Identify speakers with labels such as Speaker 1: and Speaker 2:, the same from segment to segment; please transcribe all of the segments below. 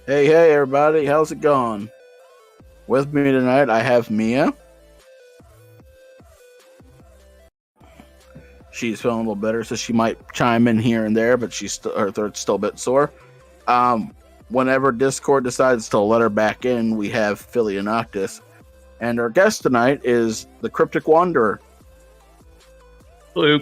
Speaker 1: Hey, everybody, how's it going? With me tonight, I have Mia. She's feeling a little better, so she might chime in here and there, but her throat's still a bit sore. Um, Whenever Discord decides to let her back in, we have Filia Noctis, and our guest tonight is the Cryptic Wanderer.
Speaker 2: Hello.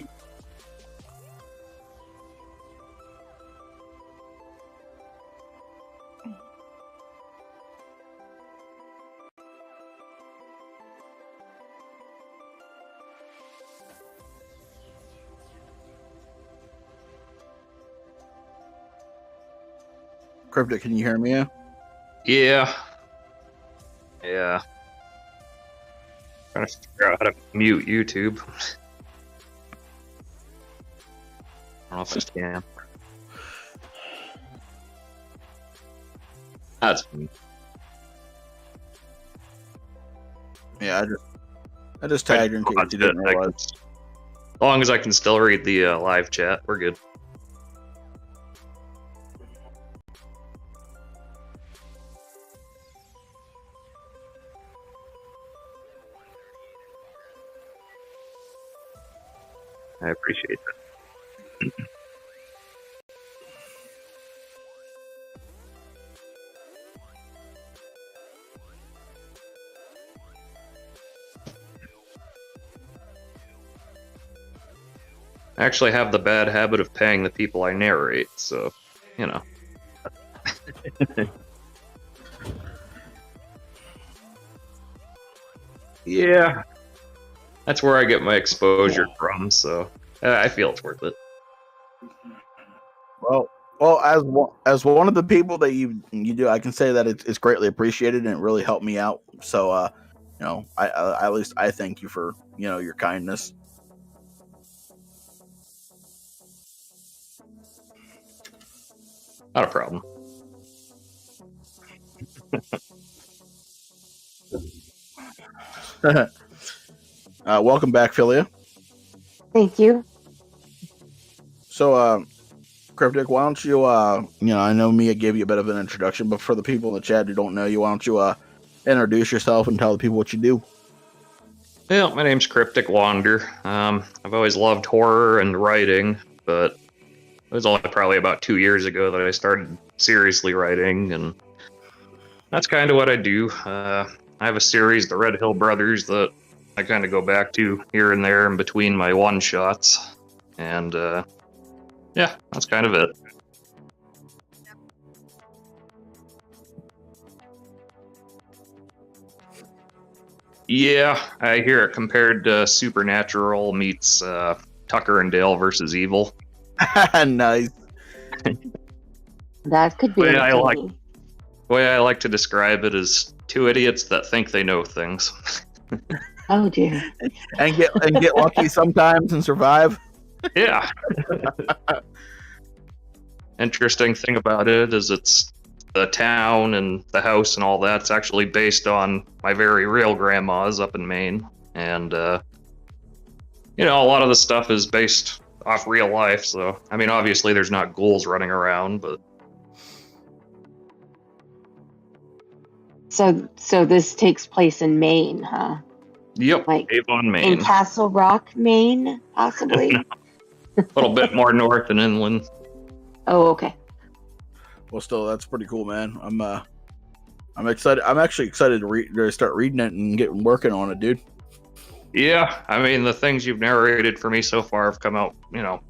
Speaker 1: Cryptic, can you hear me?
Speaker 2: Yeah. Trying to figure out how to mute YouTube. I don't know if I can. That's fine.
Speaker 1: Yeah, I just tagged her in case you didn't realize.
Speaker 2: As long as I can still read the live chat, we're good. I appreciate that. I actually have the bad habit of paying the people I narrate, so, you know. Yeah. That's where I get my exposure from, so I feel it's worth it.
Speaker 1: Well, as one of the people that you do, I can say that it's greatly appreciated and it really helped me out. So, I at least I thank you for your kindness.
Speaker 2: Not a problem.
Speaker 1: Welcome back, Filia.
Speaker 3: Thank you.
Speaker 1: So, Cryptic, why don't you, I know Mia gave you a bit of an introduction, but for the people in the chat who don't know you, why don't you introduce yourself and tell the people what you do?
Speaker 2: Yeah, my name's Cryptic Wander. I've always loved horror and writing, but it was only probably about 2 years ago that I started seriously writing, and that's kind of what I do. I have a series, the Red Hill Brothers, that I kind of go back to here and there in between my one-shots, and yeah, that's kind of it. Yeah, I hear it compared to Supernatural meets Tucker and Dale versus Evil.
Speaker 1: Nice.
Speaker 3: That could be.
Speaker 2: The way I like to describe it is two idiots that think they know things.
Speaker 3: Oh dear.
Speaker 1: and get lucky sometimes and survive.
Speaker 2: Yeah. Interesting thing about it is it's the town and the house and all that's actually based on my very real grandma's up in Maine. And, a lot of the stuff is based off real life. So, I mean, obviously there's not ghouls running around, but.
Speaker 3: So this takes place in Maine, huh?
Speaker 2: Yep,
Speaker 3: like
Speaker 2: Avon, Maine.
Speaker 3: In Castle Rock, Maine, possibly?
Speaker 2: A little bit more north and inland.
Speaker 3: Oh, okay.
Speaker 1: Well, still, that's pretty cool, man. I'm excited. I'm actually excited to start reading it and getting working on it, dude.
Speaker 2: Yeah, I mean, the things you've narrated for me so far have come out,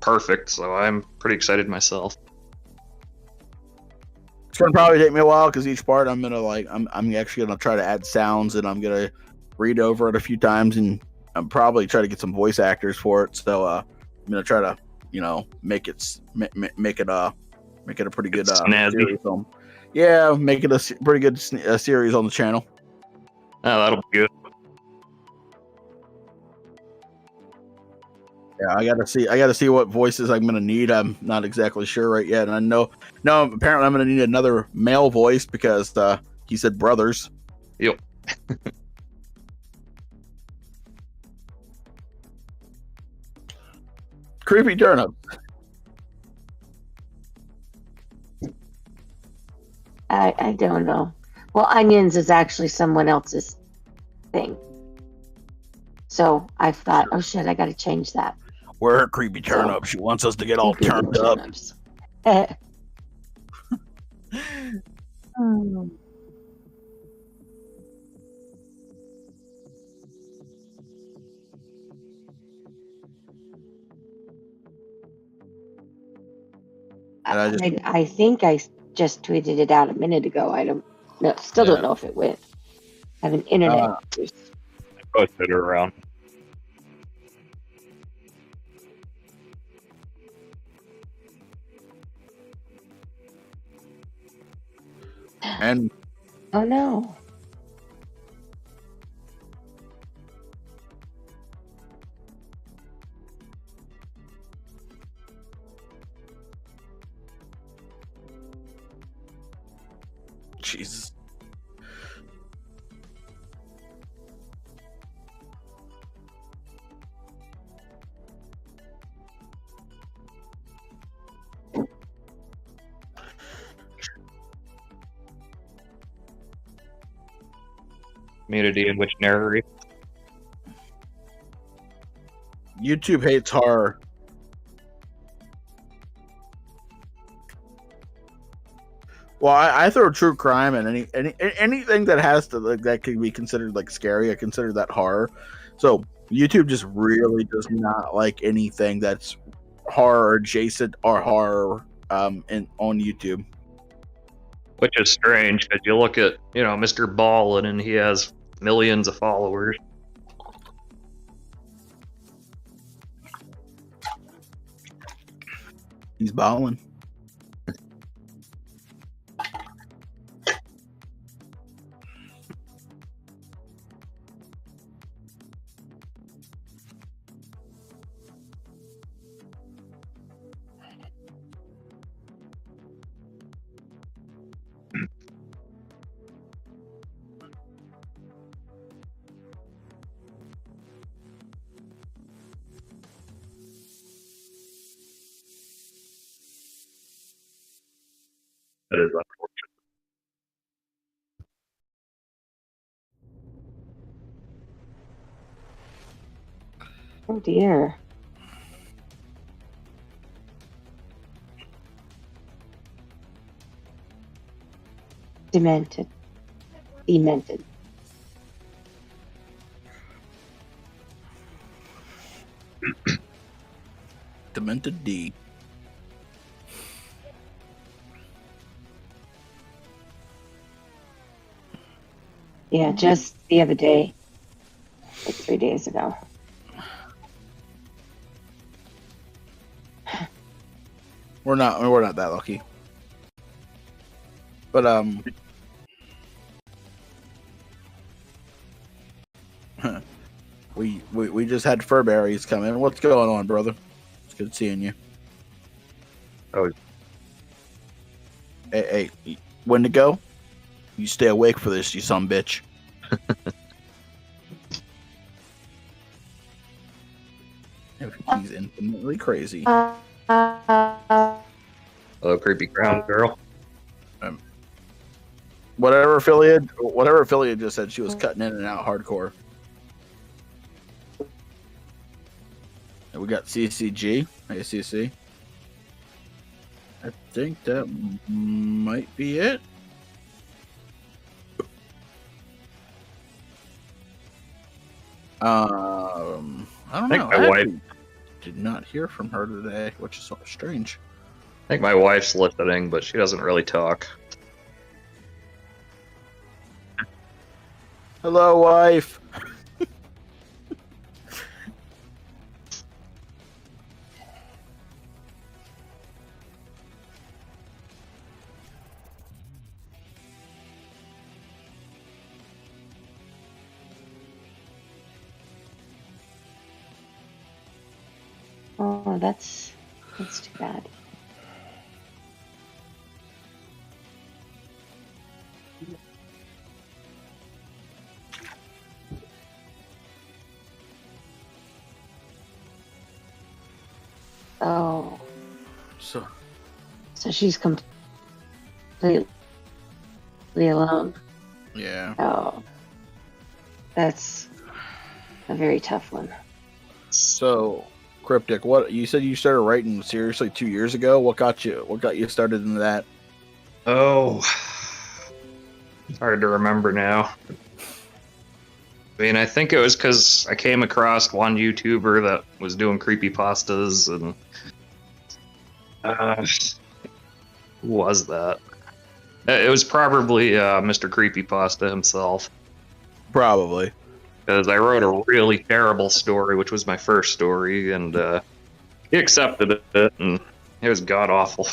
Speaker 2: perfect. So I'm pretty excited myself.
Speaker 1: It's gonna probably take me a while because each part I'm actually gonna try to add sounds and I'm gonna read over it a few times and I'm probably try to get some voice actors for it. So I'm gonna try to make it a pretty good series film. Yeah, make it a pretty good series on the channel.
Speaker 2: Oh, that'll be good.
Speaker 1: Yeah, I gotta see what voices I'm gonna need. I'm not exactly sure right yet, and I know apparently I'm gonna need another male voice because he said brothers.
Speaker 2: Yep.
Speaker 1: Creepy turnip.
Speaker 3: I don't know. Well, onions is actually someone else's thing. So I thought, oh shit, I got to change that.
Speaker 1: We're her creepy turnip. She wants us to get all
Speaker 3: Creepy
Speaker 1: turned up.
Speaker 3: turnips.
Speaker 1: And
Speaker 3: I think I just tweeted it out a minute ago. I don't know. Still don't know if it went. I have an internet.
Speaker 2: I posted it around.
Speaker 1: And
Speaker 3: Oh no.
Speaker 1: Jesus.
Speaker 2: Community in which narrate.
Speaker 1: YouTube hates horror. Well, I throw true crime and anything that has to that can be considered like scary. I consider that horror. So YouTube just really does not like anything that's horror adjacent or horror on YouTube.
Speaker 2: Which is strange because you look at Mr. Ballin and he has millions of followers.
Speaker 1: He's balling.
Speaker 2: That is unfortunate.
Speaker 3: Oh dear. Demented. Demented.
Speaker 1: Demented D.
Speaker 3: Yeah, just the other day. Like 3 days ago.
Speaker 1: We're not that lucky. But we just had Furberries come in. What's going on, brother? It's good seeing you.
Speaker 2: Oh.
Speaker 1: Hey, when to go? You stay awake for this, you son bitch. He's infinitely crazy.
Speaker 2: Hello, creepy crown girl.
Speaker 1: Whatever Filia just said, she was cutting in and out hardcore. And we got CCG, ACC. I think that might be it. I don't know.
Speaker 2: My wife
Speaker 1: did not hear from her today, which is sort of strange.
Speaker 2: I think my wife's listening, but she doesn't really talk.
Speaker 1: Hello, wife.
Speaker 3: Oh, that's too bad. Oh.
Speaker 1: So
Speaker 3: she's completely alone.
Speaker 1: Yeah.
Speaker 3: Oh, that's a very tough one.
Speaker 1: So, Cryptic, what you said you started writing seriously 2 years ago? What got you started into that?
Speaker 2: Oh, it's hard to remember now. I mean, I think it was because I came across one YouTuber that was doing creepypastas, and who was that? It was probably Mr. Creepypasta himself,
Speaker 1: Probably.
Speaker 2: because I wrote a really terrible story, which was my first story, and he accepted it, and it was god awful.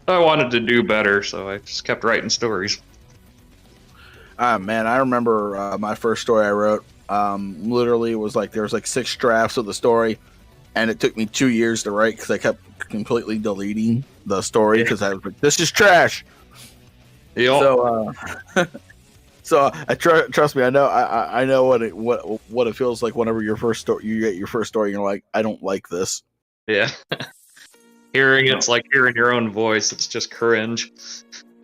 Speaker 2: I wanted to do better, so I just kept writing stories.
Speaker 1: Man, I remember my first story I wrote. Literally, it was like there was like 6 drafts of the story, and it took me 2 years to write because I kept completely deleting the story because I was like, "This is trash."
Speaker 2: Yep.
Speaker 1: So I trust me. I know what it feels like whenever you get your first story, and you're like, "I don't like this."
Speaker 2: Yeah. Hearing it's like hearing your own voice. It's just cringe.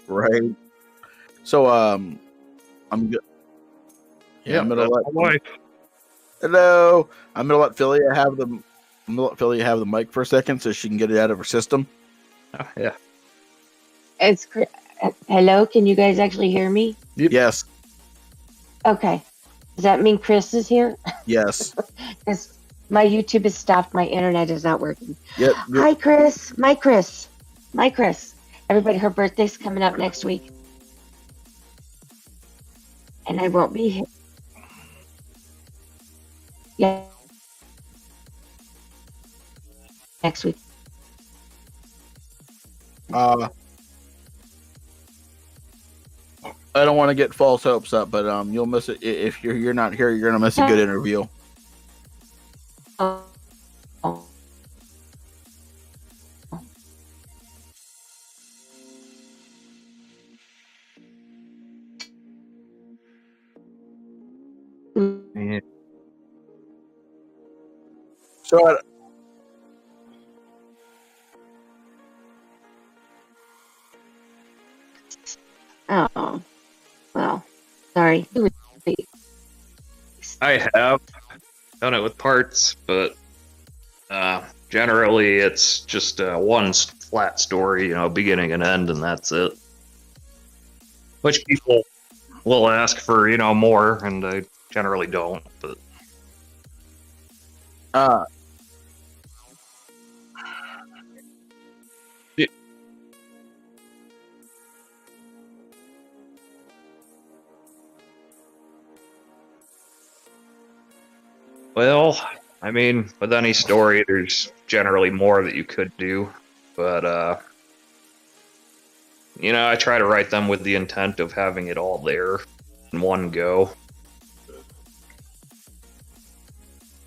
Speaker 1: Right. So I'm good. Yeah, I'm gonna let. Hello. I'm gonna let Filia have the mic for a second so she can get it out of her system.
Speaker 2: Oh, yeah.
Speaker 3: It's hello. Can you guys actually hear me?
Speaker 1: Yep. Yes.
Speaker 3: Okay. Does that mean Chris is here?
Speaker 1: Yes.
Speaker 3: Because my YouTube has stopped. My internet is not working.
Speaker 1: Yep.
Speaker 3: Hi, Chris. My Chris. Everybody, her birthday's coming up next week. And I won't be here. Yeah. Next week.
Speaker 1: I don't want to get false hopes up, but you'll miss it if you're not here. You're gonna miss a good interview.
Speaker 3: Oh.
Speaker 2: Yeah.
Speaker 1: So
Speaker 3: Oh. Well, sorry.
Speaker 2: I have done it with parts, but generally it's just one flat story, beginning and end, and that's it. Which people will ask for, more, and I generally don't. But yeah. Well, I mean, with any story, there's generally more that you could do, but I try to write them with the intent of having it all there in one go.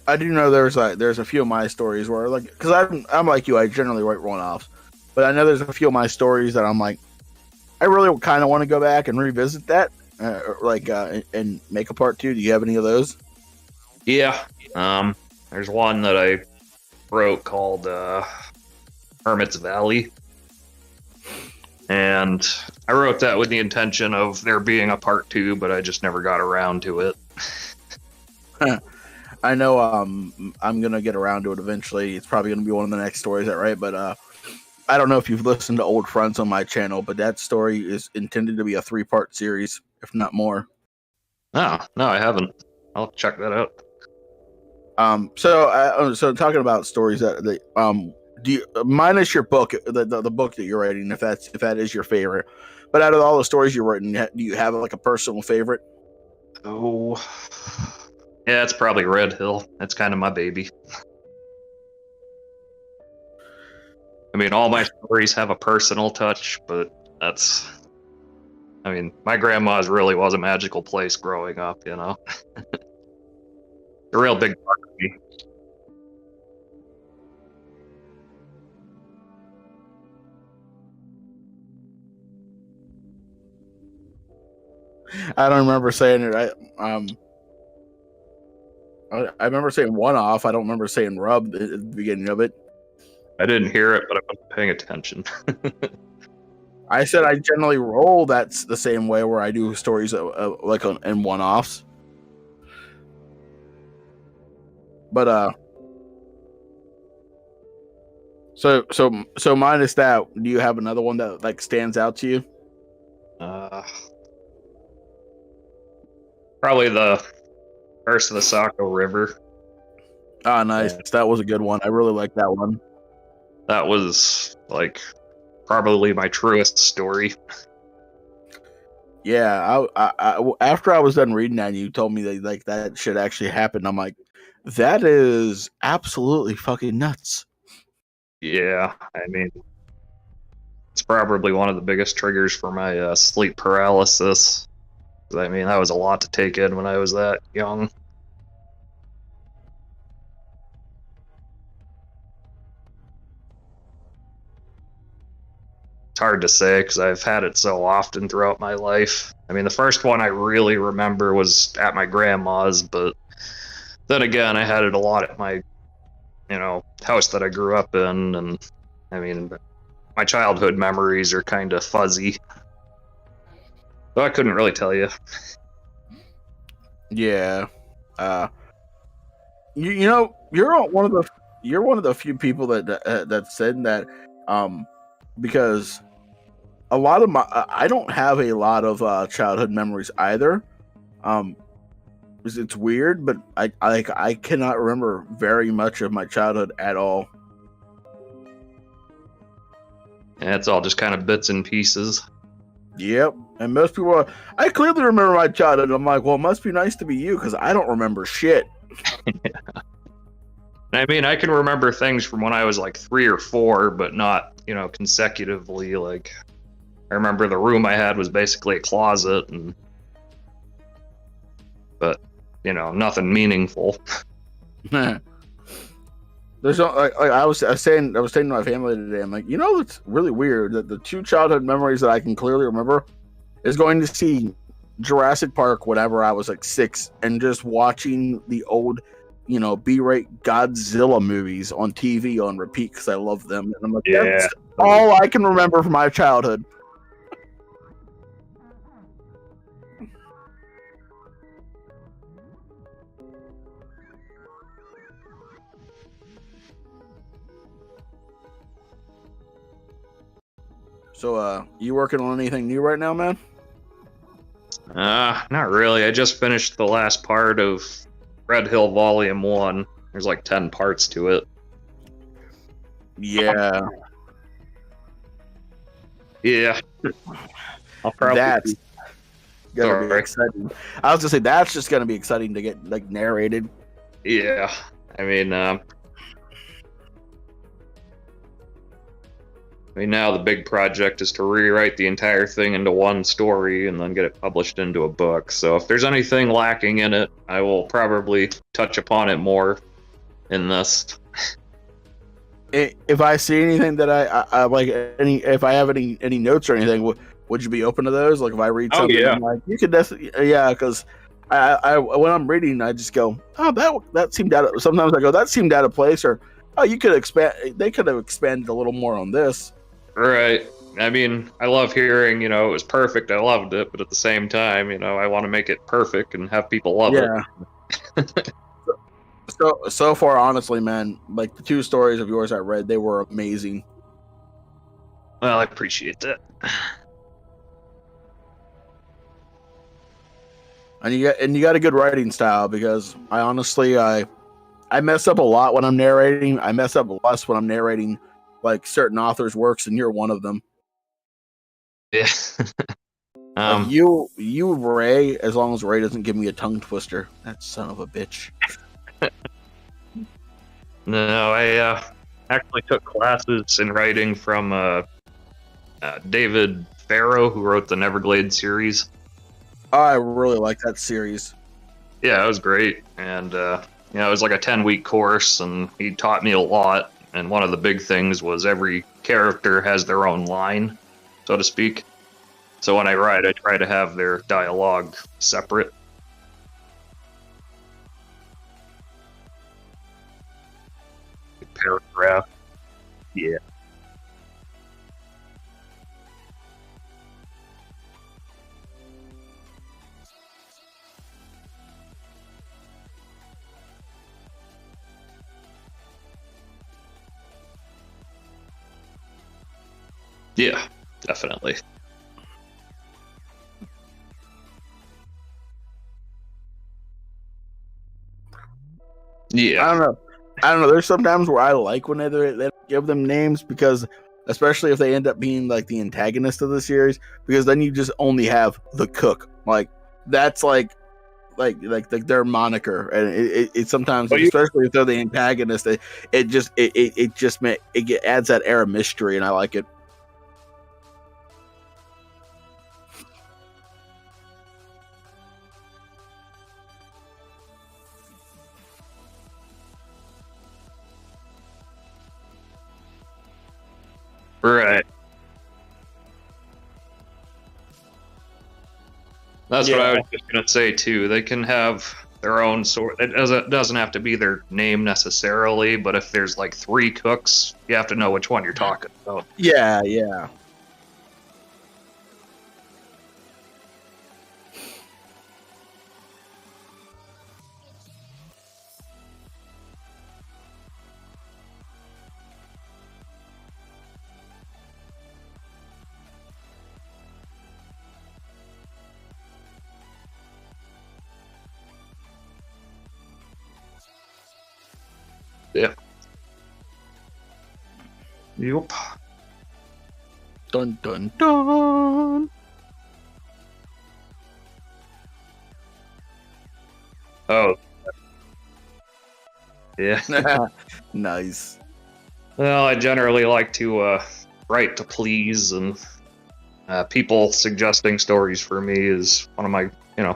Speaker 1: I do know there's a few of my stories where because I'm like you, I generally write one-offs, but I know there's a few of my stories that I'm like, I really kind of want to go back and revisit that, and make a part 2. Do you have any of those?
Speaker 2: Yeah, there's one that I wrote called Hermit's Valley, and I wrote that with the intention of there being a part 2, but I just never got around to it.
Speaker 1: I know I'm gonna get around to it eventually. It's probably gonna be one of the next stories I write, but I don't know if you've listened to old friends on my channel, but that story is intended to be a 3-part series, if not more.
Speaker 2: Oh, no, I haven't. I'll check that out.
Speaker 1: So talking about stories that do you minus your book, the book that you're writing, if that is your favorite, but out of all the stories you're writing, do you have like a personal favorite?
Speaker 2: Oh, yeah, it's probably Red Hill. That's kind of my baby. I mean, all my stories have a personal touch, but my grandma's really was a magical place growing up, A real big part of me.
Speaker 1: I don't remember saying it. I remember saying one off. I don't remember saying rub at the beginning of it.
Speaker 2: I didn't hear it, but I wasn't paying attention.
Speaker 1: I said I generally roll that's the same way where I do stories like in one-offs. But so minus that, do you have another one that like stands out to you?
Speaker 2: Probably the Curse of the Saco River.
Speaker 1: Ah, nice.
Speaker 2: Yeah.
Speaker 1: That was a good one. I really like that one.
Speaker 2: That was like probably my truest story.
Speaker 1: Yeah, after I was done reading that, and you told me that like that shit actually happened. I'm like, that is absolutely fucking nuts.
Speaker 2: Yeah, I mean, it's probably one of the biggest triggers for my sleep paralysis. I mean, that was a lot to take in when I was that young. It's hard to say because I've had it so often throughout my life. I mean, the first one I really remember was at my grandma's, but then again, I had it a lot at my, house that I grew up in, and I mean, my childhood memories are kind of fuzzy. So I couldn't really tell you.
Speaker 1: Yeah. You know, you're one of the few people that said that, because a lot of I don't have a lot of childhood memories either. It's weird, but I cannot remember very much of my childhood at all.
Speaker 2: And it's all just kind of bits and pieces.
Speaker 1: Yep, and most people are. I clearly remember my childhood. I'm like, well, it must be nice to be you because I don't remember shit.
Speaker 2: I mean, I can remember things from when I was like 3 or 4, but not, consecutively. Like, I remember the room I had was basically a closet, but nothing meaningful.
Speaker 1: There's no like I was saying to my family today. I'm like, it's really weird that the two childhood memories that I can clearly remember is going to see Jurassic Park whenever I was like 6, and just watching the old, B-rate Godzilla movies on TV on repeat because I love them. And I'm like, that's all I can remember from my childhood. So, you working on anything new right now, man?
Speaker 2: Not really. I just finished the last part of Red Hill Volume 1. There's like 10 parts to it.
Speaker 1: Yeah.
Speaker 2: Yeah. I'll probably...
Speaker 1: That's gonna be exciting. I was gonna say that's just gonna be exciting to get like narrated.
Speaker 2: Yeah. I mean, now the big project is to rewrite the entire thing into one story and then get it published into a book. So if there's anything lacking in it, I will probably touch upon it more in this.
Speaker 1: If I see anything that I like, if I have any notes or anything, would you be open to those? Like if I read something, I'm like, you could definitely, yeah, because I when I'm reading, I just go, oh, that seemed out of, sometimes I go, that seemed out of place, or oh, you could they could have expanded a little more on this.
Speaker 2: Right. I mean, I love hearing, it was perfect. I loved it, but at the same time, I want to make it perfect and have people love it.
Speaker 1: So far, honestly, man, like the 2 stories of yours I read, they were amazing.
Speaker 2: Well, I appreciate that.
Speaker 1: And you got a good writing style, because I honestly I mess up a lot when I'm narrating. I mess up less when I'm narrating like certain authors' works, and you're one of them.
Speaker 2: Yeah.
Speaker 1: Like you Ray, as long as Ray doesn't give me a tongue twister. That son of a bitch.
Speaker 2: No, I actually took classes in writing from David Farrow, who wrote the Neverglade series.
Speaker 1: I really like that series.
Speaker 2: Yeah, it was great. And, it was like a 10-week course, and he taught me a lot. And one of the big things was every character has their own line, so to speak. So when I write, I try to have their dialogue separate. Paragraph. Yeah. Yeah, definitely.
Speaker 1: I
Speaker 2: Yeah.
Speaker 1: don't know. I don't know. There's sometimes where I like when they give them names because, especially if they end up being like the antagonist of the series, because then you just only have the cook. Like that's like their moniker, and it sometimes,
Speaker 2: Well, you
Speaker 1: especially if they're the antagonist, it adds that air of mystery, and I like it.
Speaker 2: right. That's what I
Speaker 1: Yeah,
Speaker 2: was just gonna say too. They can have their own sort. It doesn't have to be their name necessarily, but if there's like three cooks, you have to know which one you're talking about.
Speaker 1: yeah.
Speaker 2: Yeah. Yep.
Speaker 1: Dun dun dun.
Speaker 2: Oh, yeah.
Speaker 1: Nice.
Speaker 2: Well, I generally like to write to please, and people suggesting stories for me is one of my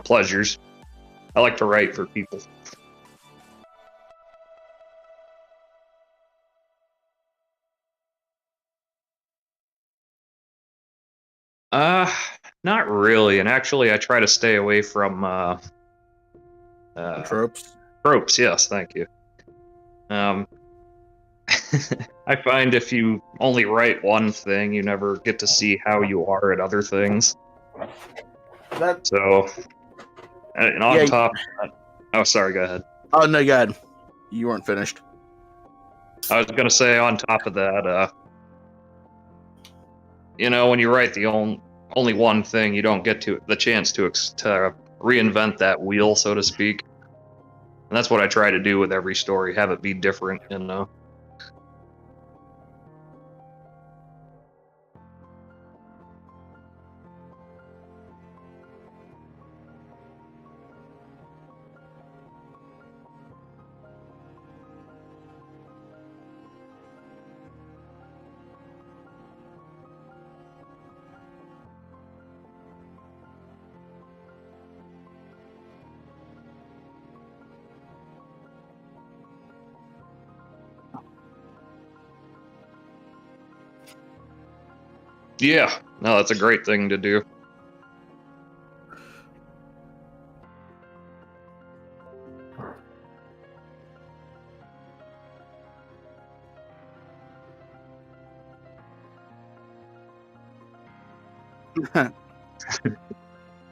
Speaker 2: pleasures. I like to write for people. Uh, Not really, and actually, I try to stay away from uh,
Speaker 1: Tropes.
Speaker 2: tropes. Yes, thank you. Um, I find if you only write one thing, you never get to see how you are at other things.
Speaker 1: That
Speaker 2: So, and on
Speaker 1: yeah.
Speaker 2: top of that, oh, sorry, go ahead.
Speaker 1: Oh no, God, you weren't finished.
Speaker 2: I was gonna say on top of that, when you write the only one thing, you don't get to the chance to reinvent that wheel, so to speak. And that's what I try to do with every story, have it be different. Yeah, no, that's a great thing to do.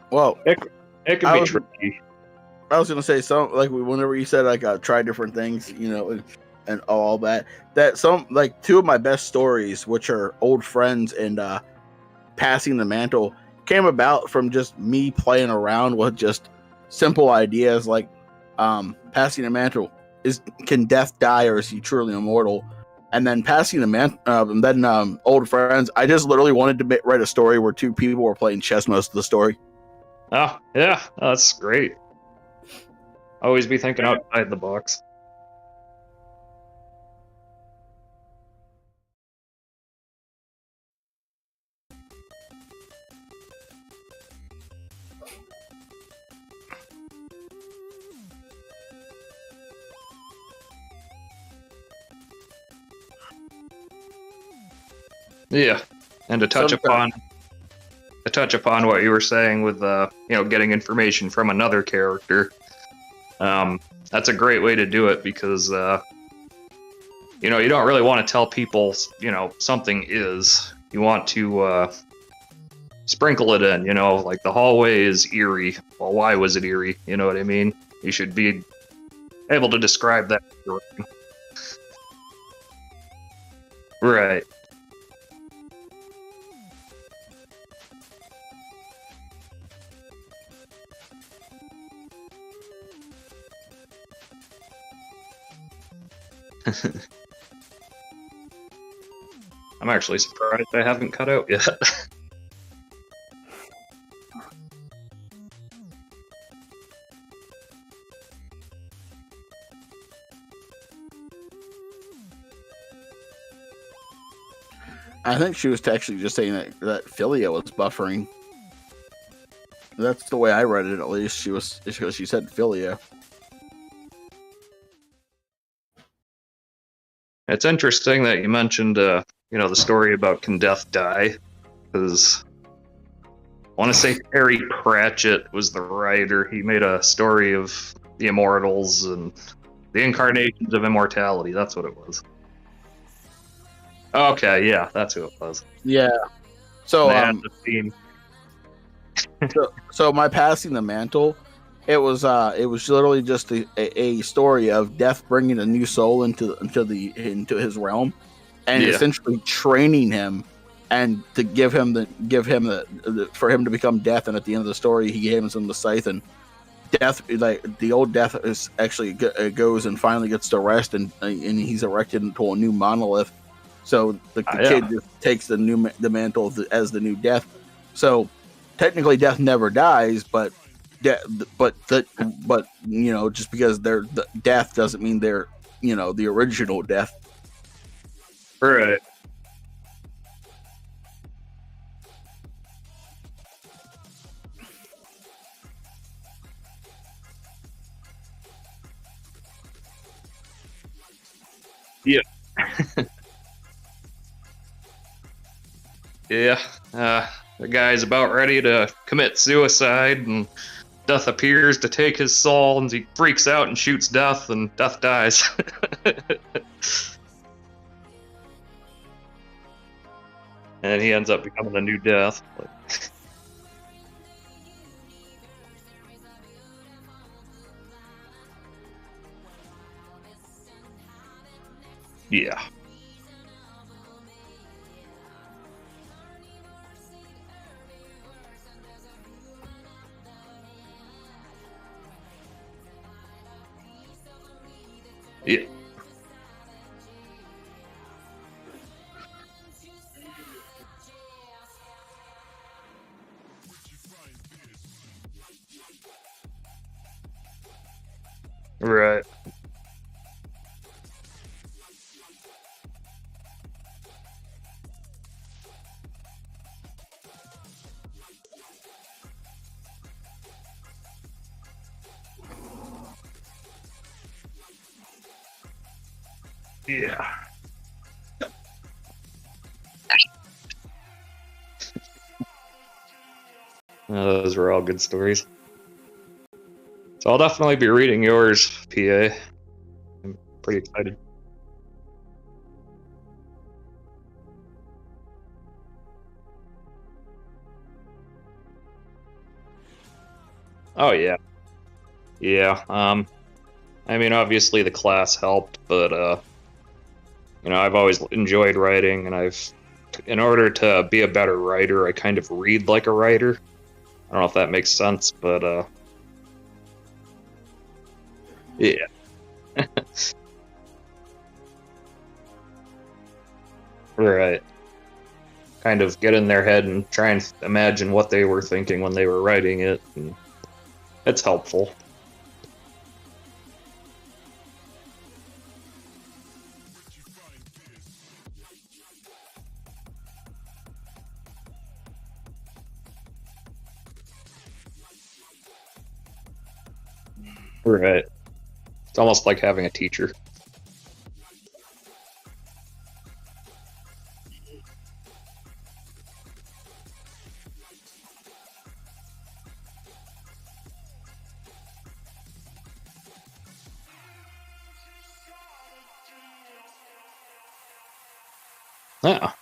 Speaker 1: Well,
Speaker 2: It, it can
Speaker 1: I
Speaker 2: be
Speaker 1: was
Speaker 2: tricky.
Speaker 1: I was gonna say some like whenever you said like try different things, and all that. That some like two of my best stories, which are old friends and passing the mantle, came about from just me playing around with just simple ideas like passing the mantle is can death die or is he truly immortal? And then passing the man, and then old friends. I just literally wanted to write a story where two people were playing chess most of the story.
Speaker 2: Oh, yeah, that's great. Always be thinking outside the box. Yeah, and
Speaker 1: Sometimes,
Speaker 2: to touch upon what you were saying with getting information from another character. That's a great way to do it because you don't really want to tell people something is. You want to sprinkle it in. Like the hallway is eerie. Well, why was it eerie? You know what I mean? You should be able to describe that. Right. I'm actually surprised I haven't cut out yet.
Speaker 1: I think she was actually just saying that Filia was buffering. That's the way I read it, at least. She said Filia.
Speaker 2: It's interesting that you mentioned, the story about Can Death Die? Because I want to say Terry Pratchett was the writer. He made a story of the Immortals and the incarnations of immortality. That's what it was. Okay, yeah, that's who it was.
Speaker 1: Yeah. So
Speaker 2: the theme.
Speaker 1: so my passing the mantle, it was literally just a story of death bringing a new soul into his realm, and essentially training him, and to give him the for him to become death. And at the end of the story, he gave him the scythe, and death, like the old death, is actually goes and finally gets to rest, and he's erected into a new monolith. So the kid just takes the mantle as the new death. So technically, death never dies, but just because they're the death doesn't mean they're the original death.
Speaker 2: Right. Yeah. Yeah. The guy's about ready to commit suicide, and Death appears to take his soul, and he freaks out and shoots Death, and Death dies. And he ends up becoming the new Death. Yeah. Yeah. Right. Yeah. Those were all good stories. So I'll definitely be reading yours, PA. I'm pretty excited. Oh yeah. Yeah. I mean, obviously the class helped, but I've always enjoyed writing, and in order to be a better writer, I kind of read like a writer. I don't know if that makes sense, but yeah. Right. Kind of get in their head and try and imagine what they were thinking when they were writing it, and it's helpful. Right. It's almost like having a teacher. Yeah.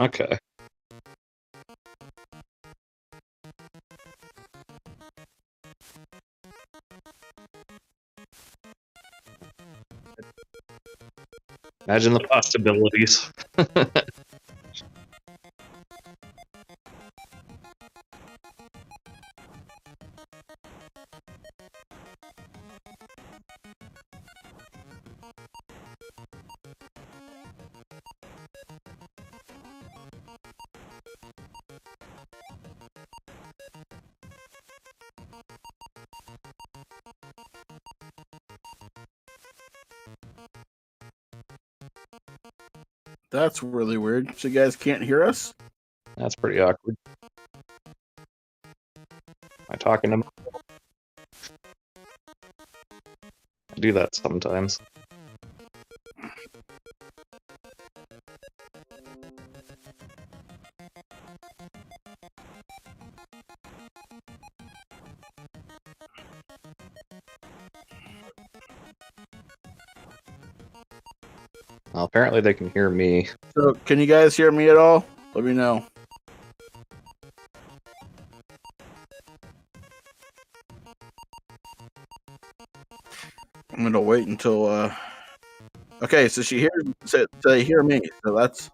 Speaker 2: Okay. Imagine the possibilities.
Speaker 1: That's really weird. So you guys can't hear us?
Speaker 2: That's pretty awkward. Am I talking to myself? I do that sometimes. Well, apparently they can hear me.
Speaker 1: So can you guys hear me at all? Let me know. I'm gonna wait until okay, so she hears so they hear me. So that's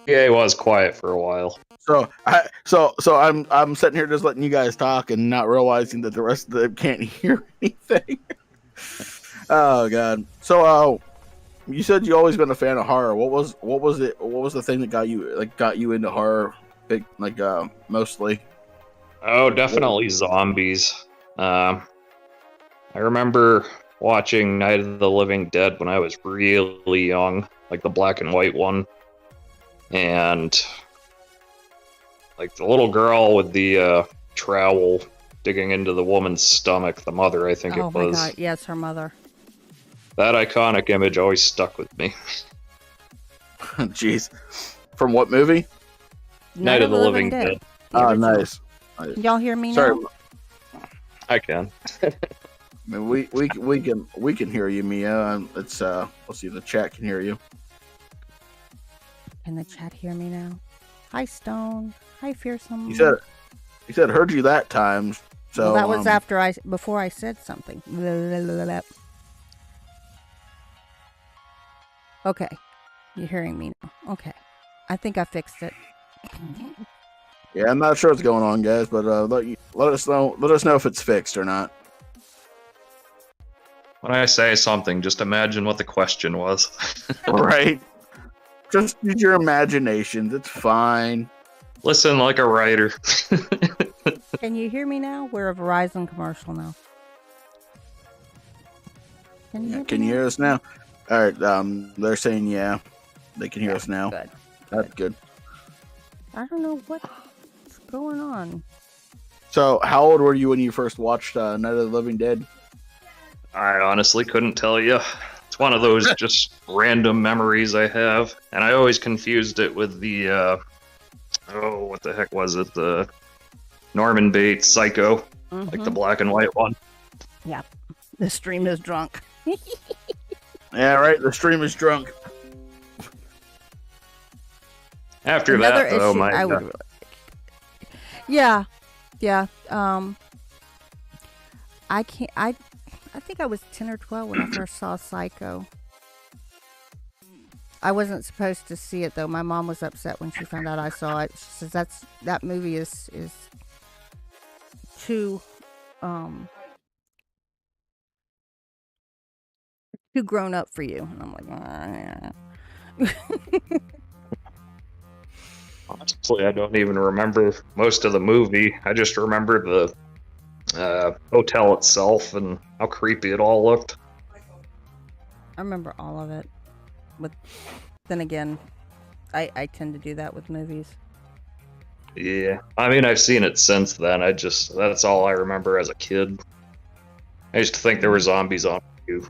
Speaker 2: Yeah, it was quiet for a while.
Speaker 1: I'm sitting here just letting you guys talk and not realizing that the rest of them can't hear anything. Oh god. So you said you always been a fan of horror. What was the thing that got you into horror mostly?
Speaker 2: Oh, definitely zombies. I remember watching Night of the Living Dead when I was really young, like the black and white one. And like the little girl with the trowel digging into the woman's stomach, the mother, I think it was.
Speaker 4: Oh my god, yes, her mother.
Speaker 2: That iconic image always stuck with me.
Speaker 1: Jeez. From what movie?
Speaker 2: Night of the Living Dead.
Speaker 4: The
Speaker 1: Oh,
Speaker 4: original.
Speaker 1: nice.
Speaker 4: Can y'all hear me
Speaker 1: Sorry.
Speaker 4: now?
Speaker 2: I can.
Speaker 1: I mean, we can hear you, Mia. Let's see if the chat can hear you.
Speaker 4: Can the chat hear me now? Hi, Stone. Hi, Fearsome.
Speaker 1: He said heard you that time. So
Speaker 4: well, that was before I said something. Okay, you're hearing me now. Okay, I think I fixed it.
Speaker 1: Yeah, I'm not sure what's going on, guys, but let us know. Let us know if it's fixed or not.
Speaker 2: When I say something, just imagine what the question was.
Speaker 1: Right? Just use your imagination. It's fine.
Speaker 2: Listen like a writer.
Speaker 4: Can you hear me now? We're a Verizon commercial now. Can you hear
Speaker 1: Can
Speaker 4: me
Speaker 1: you
Speaker 4: now?
Speaker 1: hear us now? All right. They're saying yeah, they can hear us now.
Speaker 4: Good.
Speaker 1: That's good.
Speaker 4: I don't know what's going on.
Speaker 1: So, how old were you when you first watched Night of the Living Dead?
Speaker 2: I honestly couldn't tell you. It's one of those just random memories I have, and I always confused it with the what the heck was it? The Norman Bates Psycho, like the black and white one.
Speaker 4: Yeah, the stream is drunk.
Speaker 1: Yeah, right. The stream is drunk.
Speaker 2: After
Speaker 4: Another
Speaker 2: that, though,
Speaker 4: issue
Speaker 2: my
Speaker 4: I would. Yeah. I can't. I think I was 10 or 12 when I first saw Psycho. I wasn't supposed to see it though. My mom was upset when she found out I saw it. She says that movie is too too grown up for you. And I'm like,
Speaker 2: honestly, I don't even remember most of the movie. I just remember the hotel itself and how creepy it all looked.
Speaker 4: I remember all of it. But then again, I tend to do that with movies.
Speaker 2: Yeah, I mean, I've seen it since then. That's all I remember as a kid. I used to think there were zombies on you.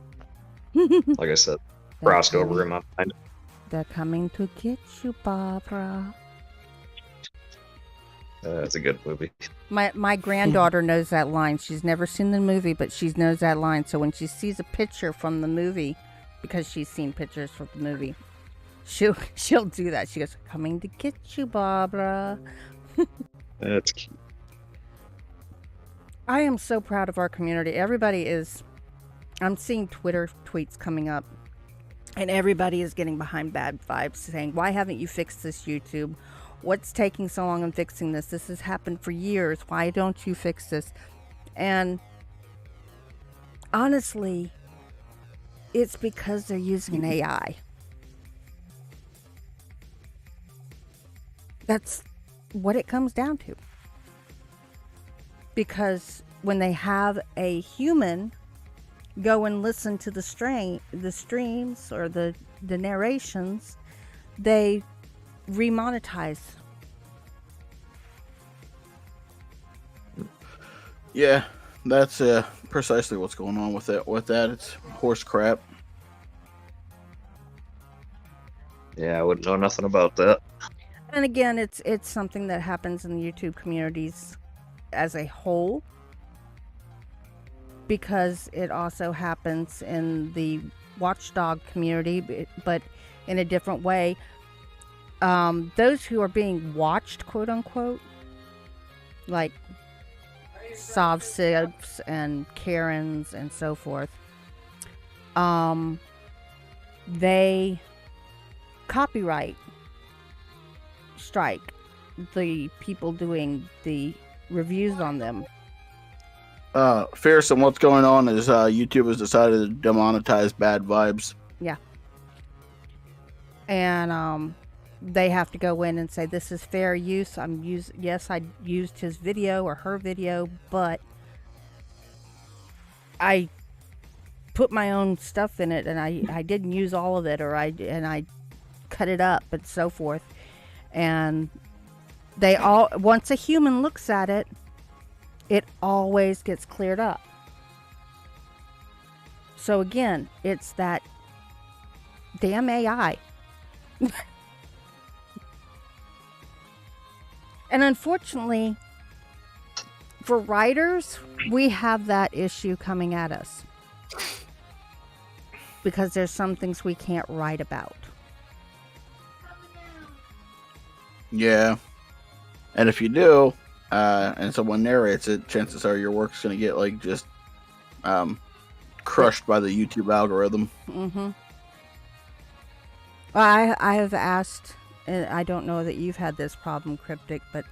Speaker 2: Like I said, crossed over in my mind.
Speaker 4: They're coming to get you, Barbara.
Speaker 2: It's a good movie.
Speaker 4: My granddaughter knows that line. She's never seen the movie, but she knows that line. So when she sees a picture from the movie, because she's seen pictures from the movie, she'll do that. She goes, "Coming to get you, Barbara."
Speaker 2: That's cute.
Speaker 4: I am so proud of our community. Everybody is. I'm seeing Twitter tweets coming up, and everybody is getting behind Bad Vibes, saying, "Why haven't you fixed this, YouTube? What's taking so long in fixing this? This has happened for years. Why don't you fix this?" And honestly, it's because they're using an AI. That's what it comes down to. Because when they have a human go and listen to the streams or the the narrations, they remonetize.
Speaker 1: Yeah, that's precisely what's going on with that. It's horse crap.
Speaker 2: Yeah, I wouldn't know nothing about that.
Speaker 4: And again, it's something that happens in the YouTube communities as a whole, because it also happens in the watchdog community, but in a different way. Those who are being watched, quote unquote, like Sovsibs and Karens and so forth, they copyright strike the people doing the reviews on them.
Speaker 1: Fearsome, what's going on is YouTube has decided to demonetize bad vibes.
Speaker 4: Yeah. And they have to go in and say, this is fair use. Yes, I used his video or her video, but I put my own stuff in it, and I didn't use all of it, or I cut it up and so forth. And they all, once a human looks at it, it always gets cleared up. So again, it's that damn AI. And unfortunately, for writers, we have that issue coming at us. Because there's some things we can't write about.
Speaker 1: Yeah. And if you do, and someone narrates it, chances are your work's going to get, like, just crushed by the YouTube algorithm.
Speaker 4: Mm-hmm. Well, I have asked, and I don't know that you've had this problem, Cryptic, but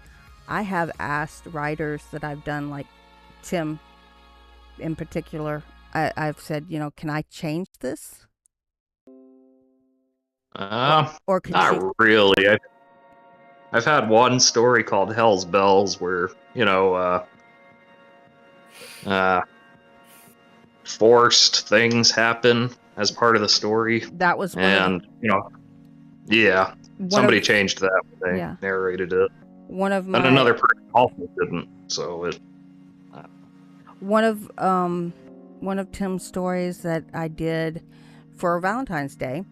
Speaker 4: I have asked writers that I've done, like Tim in particular, I've said, can I change this? Or could
Speaker 2: not
Speaker 4: you...
Speaker 2: really. I've had one story called Hell's Bells where, forced things happen as part of the story.
Speaker 4: That was one
Speaker 2: and, yeah, somebody changed that when they narrated it.
Speaker 4: One of my...
Speaker 2: And another person also didn't, so it...
Speaker 4: One of Tim's stories that I did for Valentine's Day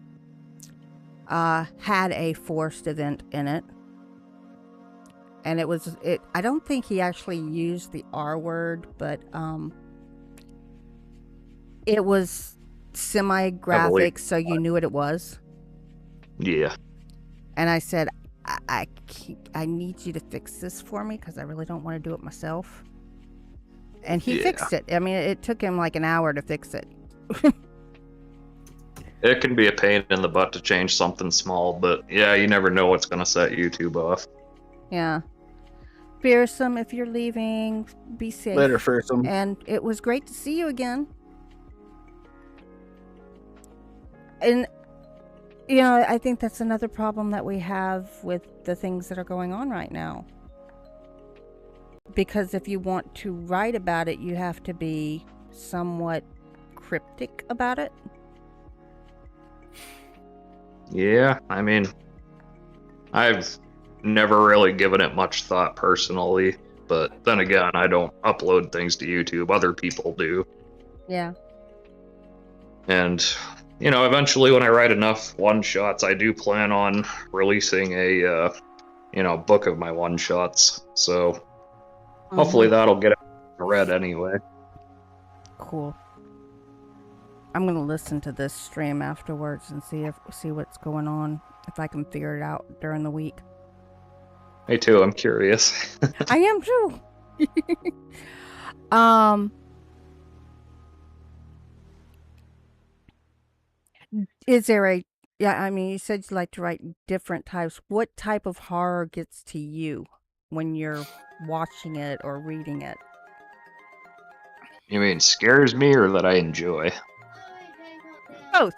Speaker 4: had a forced event in it. And I don't think he actually used the R word, but it was semi-graphic, so you knew what it was.
Speaker 2: Yeah.
Speaker 4: And I said, I need you to fix this for me because I really don't want to do it myself. And he fixed it. I mean, it took him like an hour to fix it.
Speaker 2: It can be a pain in the butt to change something small, but yeah, you never know what's going to set YouTube off.
Speaker 4: Yeah. Fearsome, if you're leaving, be safe.
Speaker 1: Later, Fearsome.
Speaker 4: And it was great to see you again. And, I think that's another problem that we have with the things that are going on right now. Because if you want to write about it, you have to be somewhat cryptic about it.
Speaker 2: Yeah, I mean, I've never really given it much thought personally, but then again, I don't upload things to YouTube. Other people do.
Speaker 4: Yeah.
Speaker 2: And, eventually when I write enough one-shots, I do plan on releasing a, book of my one-shots. So hopefully that'll get it read anyway.
Speaker 4: Cool. I'm going to listen to this stream afterwards and see what's going on, if I can figure it out during the week.
Speaker 2: Me too, I'm curious.
Speaker 4: I am too. Is there you said you like to write different types. What type of horror gets to you when you're watching it or reading it?
Speaker 2: You mean scares me or that I enjoy?
Speaker 4: Both.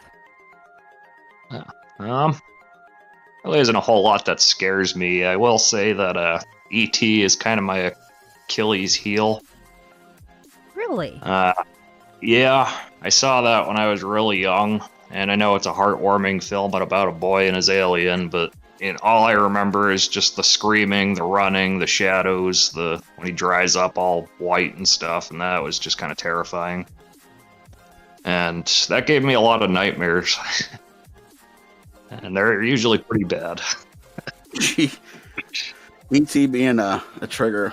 Speaker 2: Really isn't a whole lot that scares me. I will say that E.T. is kind of my Achilles heel.
Speaker 4: Really?
Speaker 2: Yeah, I saw that when I was really young, and I know it's a heartwarming film about a boy and his alien, but all I remember is just the screaming, the running, the shadows, when he dries up all white and stuff, and that was just kind of terrifying. And that gave me a lot of nightmares. And they're usually pretty bad.
Speaker 1: E.T. being a trigger.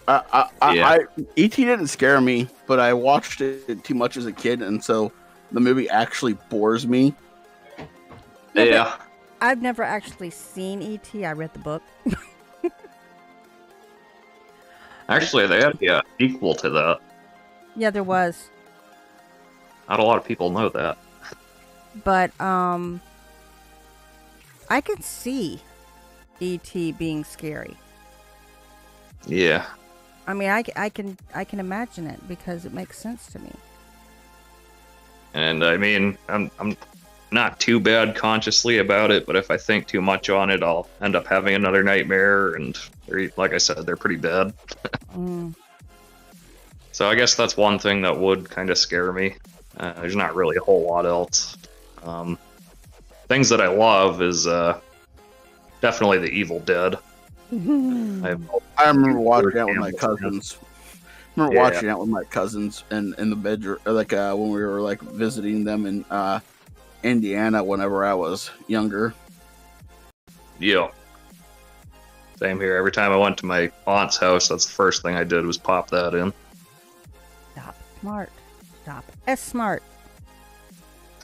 Speaker 1: E.T. didn't scare me, but I watched it too much as a kid, and so the movie actually bores me.
Speaker 2: Yeah.
Speaker 4: I've never actually seen E.T. I read the book.
Speaker 2: Actually, they had a sequel to that.
Speaker 4: Yeah, there was.
Speaker 2: Not a lot of people know that.
Speaker 4: But I can see E.T. being scary.
Speaker 2: Yeah.
Speaker 4: I mean, I can imagine it because it makes sense to me.
Speaker 2: And I mean, I'm not too bad consciously about it, but if I think too much on it, I'll end up having another nightmare, and like I said, they're pretty bad. So I guess that's one thing that would kind of scare me. There's not really a whole lot else. Things that I love is definitely The Evil Dead.
Speaker 1: I remember watching that with my cousins. Watching that with my cousins in the bedroom, like when we were like visiting them in Indiana whenever I was younger.
Speaker 2: Yeah. Same here. Every time I went to my aunt's house, that's the first thing I did was pop that in.
Speaker 4: Stop. Smart. Stop. S smart.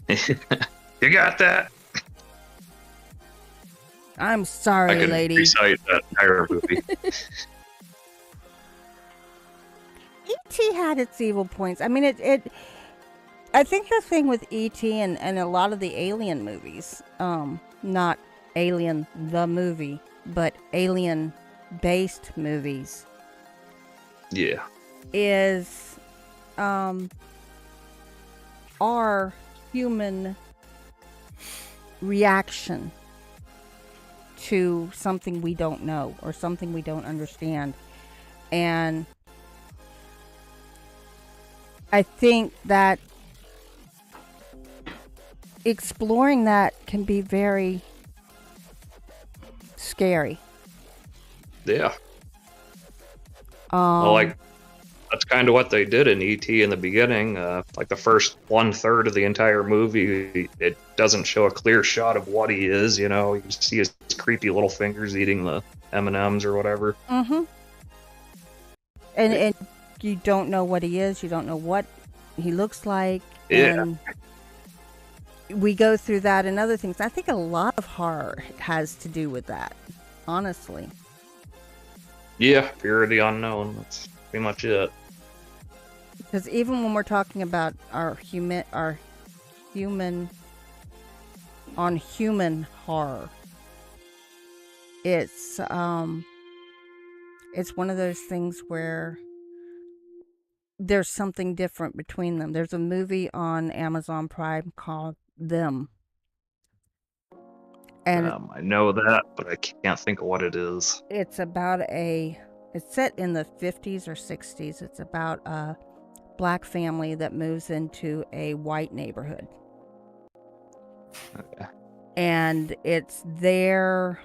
Speaker 2: You got that?
Speaker 4: I'm sorry,
Speaker 2: I could
Speaker 4: lady.
Speaker 2: recite that entire movie.
Speaker 4: E.T. had its evil points. I mean, I think the thing with E.T. and a lot of the Alien movies, not Alien the movie, but Alien-based movies,
Speaker 2: Yeah.
Speaker 4: is our human reaction to something we don't know or something we don't understand. And I think that exploring that can be very scary.
Speaker 2: Yeah. Well, like, that's kind of what they did in E.T. in the beginning. Like the first 1/3 of the entire movie, it doesn't show a clear shot of what he is. You know, you see his creepy little fingers eating the M&Ms or whatever.
Speaker 4: Mm-hmm. And you don't know what he is. You don't know what he looks like.
Speaker 2: Yeah.
Speaker 4: And we go through that and other things. I think a lot of horror has to do with that, honestly.
Speaker 2: Yeah, fear of the unknown. That's pretty much it.
Speaker 4: Because even when we're talking about our human horror, it's one of those things where there's something different between them. There's a movie on Amazon Prime called Them. And
Speaker 2: I know that, but I can't think of what it is.
Speaker 4: it's set in the 50s or 60s. It's about a black family that moves into a white neighborhood.
Speaker 2: Okay.
Speaker 4: And it's their,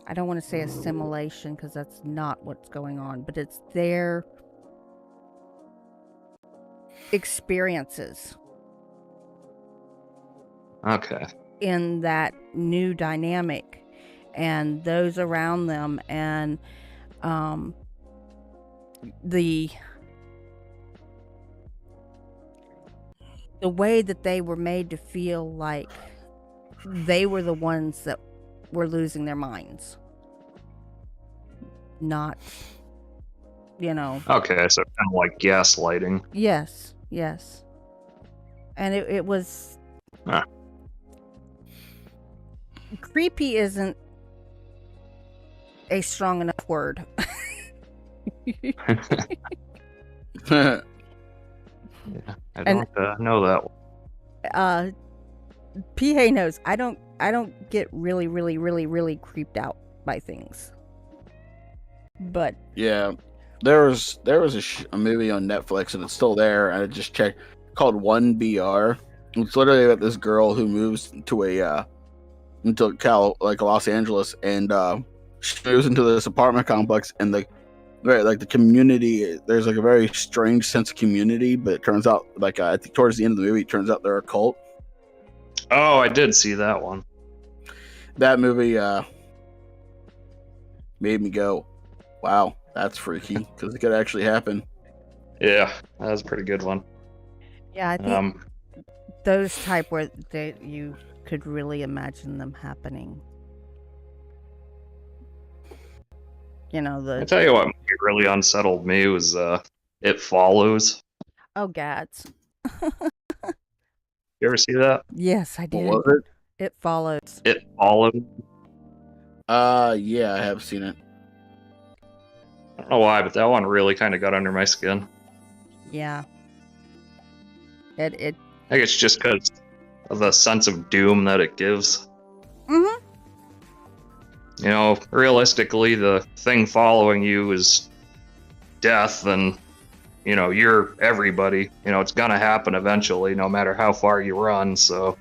Speaker 4: I don't want to say assimilation because that's not what's going on, but it's their experiences
Speaker 2: Okay.
Speaker 4: in that new dynamic and those around them, and the way that they were made to feel like they were the ones that were losing their minds, not,
Speaker 2: Okay, so kind of like gaslighting.
Speaker 4: yes, and it was creepy isn't a strong enough word.
Speaker 2: Yeah, I don't know that one.
Speaker 4: PA knows I don't get really, really, really, really creeped out by things. But
Speaker 1: Yeah, there was a movie on Netflix, and it's still there. I just checked, called 1BR, It's literally about this girl who moves to like Los Angeles, and she moves into this apartment complex, and the community, there's like a very strange sense of community, but it turns out, like, I think towards the end of the movie, it turns out they're a cult.
Speaker 2: Oh, I did see that one.
Speaker 1: That movie made me go, wow, that's freaky, because it could actually happen.
Speaker 2: Yeah, that was a pretty good one.
Speaker 4: Yeah, I think those type where you could really imagine them happening. You know,
Speaker 2: I tell you what really unsettled me was It Follows.
Speaker 4: Oh, gads.
Speaker 2: You ever see that?
Speaker 4: Yes, I did.
Speaker 1: What was it?
Speaker 4: It Follows.
Speaker 2: It Follows.
Speaker 1: Yeah, I have seen it.
Speaker 2: I don't know why, but that one really kind of got under my skin.
Speaker 4: Yeah.
Speaker 2: I think it's just because of the sense of doom that it gives.
Speaker 4: Mm-hmm.
Speaker 2: You know, realistically, the thing following you is death, and, you know, you're everybody. You know, it's gonna happen eventually, no matter how far you run, so...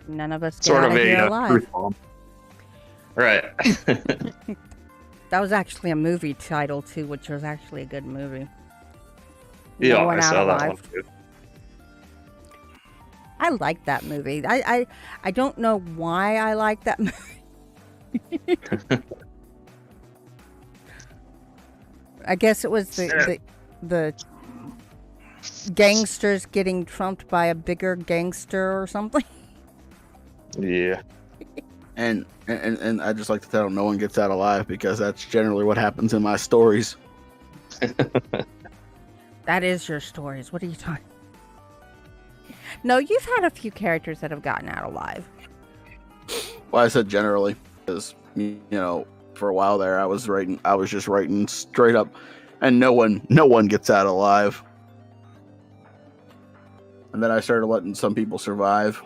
Speaker 4: None of us get out of here alive.
Speaker 2: Right.
Speaker 4: That was actually a movie title, too, which was actually a good movie.
Speaker 2: Yeah, I saw that one, too.
Speaker 4: I like that movie. I don't know why I like that movie. I guess it was the gangsters getting trumped by a bigger gangster or something.
Speaker 2: Yeah.
Speaker 1: And I just like to tell them no one gets out alive, because that's generally what happens in my stories.
Speaker 4: That is your stories. What are you talking? No, you've had a few characters that have gotten out alive.
Speaker 1: Well, I said generally, because, you know, for a while there, I was just writing straight up, and no one gets out alive. And then I started letting some people survive.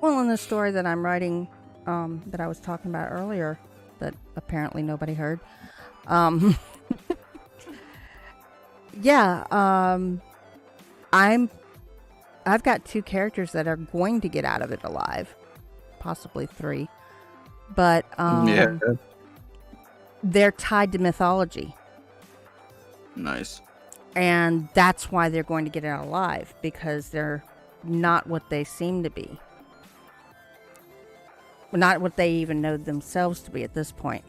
Speaker 4: Well, in the story that I'm writing, that I was talking about earlier, that apparently nobody heard, yeah, I've got 2 characters that are going to get out of it alive, possibly 3, but
Speaker 1: Yeah.
Speaker 4: they're tied to mythology,
Speaker 1: Nice.
Speaker 4: and that's why they're going to get out alive, because they're not what they seem to be. Not what they even know themselves to be at this point.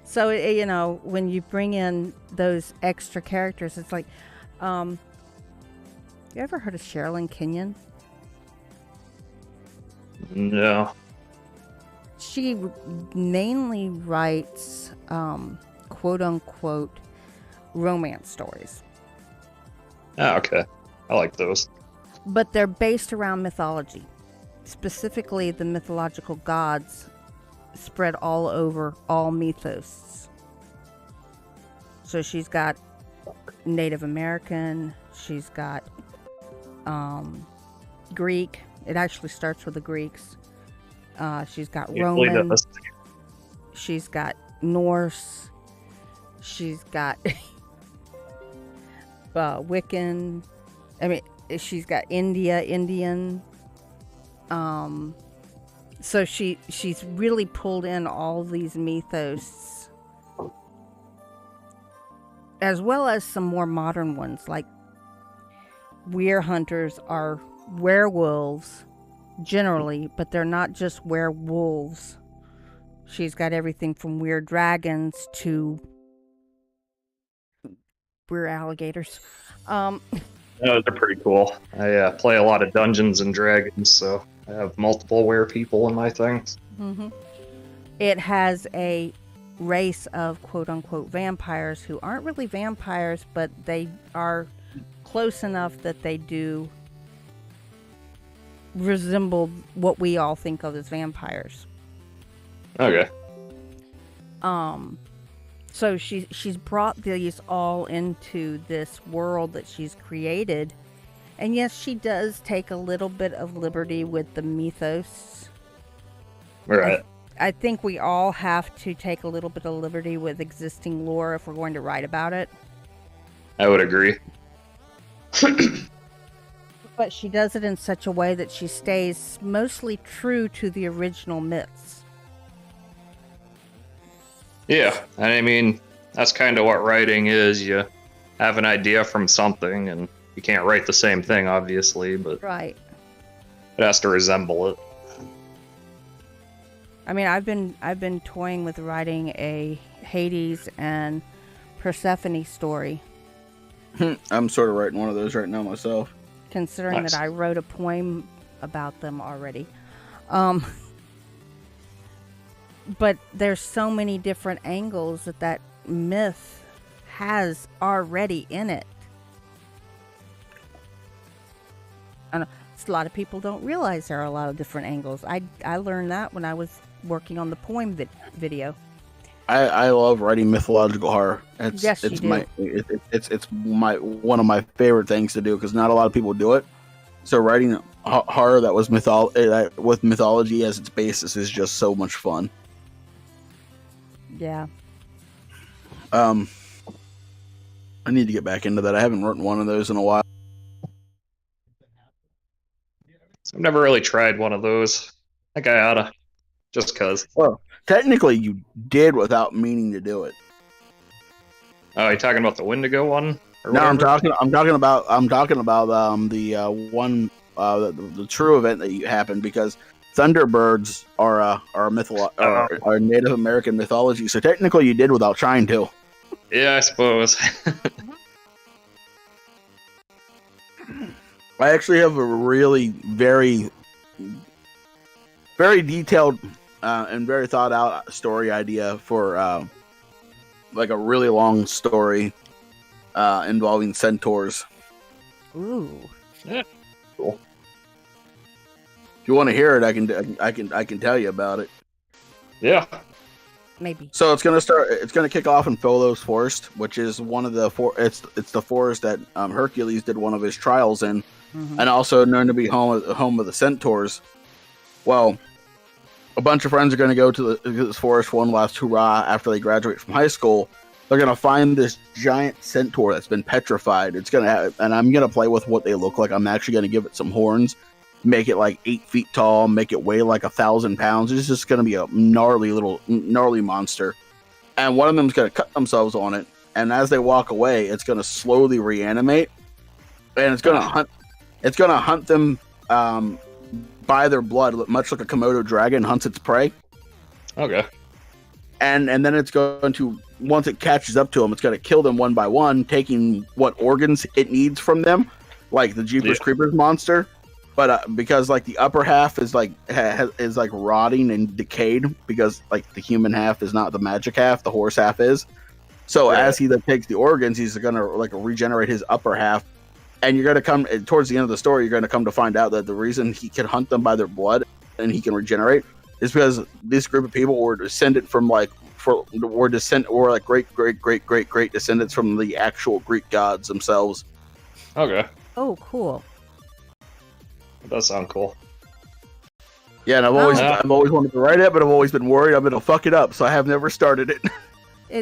Speaker 4: So, you know, when you bring in those extra characters, it's like, you ever heard of Sherilyn Kenyon?
Speaker 2: No.
Speaker 4: She mainly writes, quote unquote, romance stories.
Speaker 2: Oh, okay. I like those.
Speaker 4: But they're based around mythology. Specifically, the mythological gods spread all over all mythos. So she's got Native American, she's got Greek. It actually starts with the Greeks. She's got Roman. She's got Norse. She's got Wiccan. I mean, she's got Indian. So she's really pulled in all these mythos, as well as some more modern ones, like weir hunters are werewolves generally, but they're not just werewolves. She's got everything from weird dragons to weird alligators.
Speaker 2: Those are pretty cool. I play a lot of Dungeons and Dragons, so I have multiple were people in my things.
Speaker 4: Mm-hmm. It has a race of quote-unquote vampires who aren't really vampires, but they are close enough that they do resemble what we all think of as vampires.
Speaker 2: Okay.
Speaker 4: So she's brought these all into this world that she's created. And yes, she does take a little bit of liberty with the mythos.
Speaker 2: Right.
Speaker 4: I think we all have to take a little bit of liberty with existing lore if we're going to write about it.
Speaker 2: I would agree.
Speaker 4: But she does it in such a way that she stays mostly true to the original myths.
Speaker 2: Yeah, and I mean, that's kind of what writing is. You have an idea from something, and you can't write the same thing, obviously, but
Speaker 4: Right.
Speaker 2: it has to resemble it.
Speaker 4: I mean, I've been toying with writing a Hades and Persephone story,
Speaker 1: I'm sort of writing one of those right now myself.
Speaker 4: considering
Speaker 2: Nice.
Speaker 4: that I wrote a poem about them already. But there's so many different angles that myth has already in it. And a lot of people don't realize there are a lot of different angles. I learned that when I was working on the poem video.
Speaker 1: I love writing mythological horror.
Speaker 4: Yes, you
Speaker 1: it's
Speaker 4: do.
Speaker 1: it's my one of my favorite things to do because not a lot of people do it. So writing horror that was with mythology as its basis is just so much fun.
Speaker 4: Yeah.
Speaker 1: I need to get back into that. I haven't written one of those in a while.
Speaker 2: I've never really tried one of those. I think I oughta, just cause.
Speaker 1: Well, technically, you did without meaning to do it.
Speaker 2: Oh, you talking about the Wendigo one? Or
Speaker 1: No, I'm
Speaker 2: whatever?
Speaker 1: talking about the true event that happened because Thunderbirds are Native American mythology. So technically, you did without trying to.
Speaker 2: Yeah, I suppose.
Speaker 1: I actually have a really very, very detailed and very thought out story idea for like a really long story involving centaurs.
Speaker 4: Ooh.
Speaker 2: Yeah, cool.
Speaker 1: If you want to hear it, I can tell you about it.
Speaker 2: Yeah.
Speaker 4: Maybe.
Speaker 1: So it's gonna kick off in Pholos Forest, which is one of the it's the forest that Hercules did one of his trials in, and also known to be home of the centaurs. Well, a bunch of friends are going to go to this forest for one last hurrah after they graduate from high school. They're going to find this giant centaur that's been petrified. And I'm going to play with what they look like. I'm actually going to give it some horns, make it like 8 feet tall, make it weigh like 1,000 pounds. It's just going to be a gnarly monster. And one of them's going to cut themselves on it. And as they walk away, it's going to slowly reanimate, and it's going to hunt. It's going to hunt them by their blood, much like a Komodo dragon hunts its prey.
Speaker 2: Okay.
Speaker 1: And then it's going to, once it catches up to them, it's going to kill them one by one, taking what organs it needs from them, like the Jeepers Creepers monster. But because like the upper half is like is like rotting and decayed, because like the human half is not the magic half, the horse half is. So as he then takes the organs, he's going to like regenerate his upper half. And you're going to come towards the end of the story, you're going to come to find out that the reason he can hunt them by their blood and he can regenerate is because this group of people were descended from like great descendants from the actual Greek gods themselves.
Speaker 2: Okay.
Speaker 4: Oh, cool.
Speaker 2: That does sound cool.
Speaker 1: Yeah, and I've always wanted to write it, but I've always been worried I'm going to fuck it up, so I have never started it.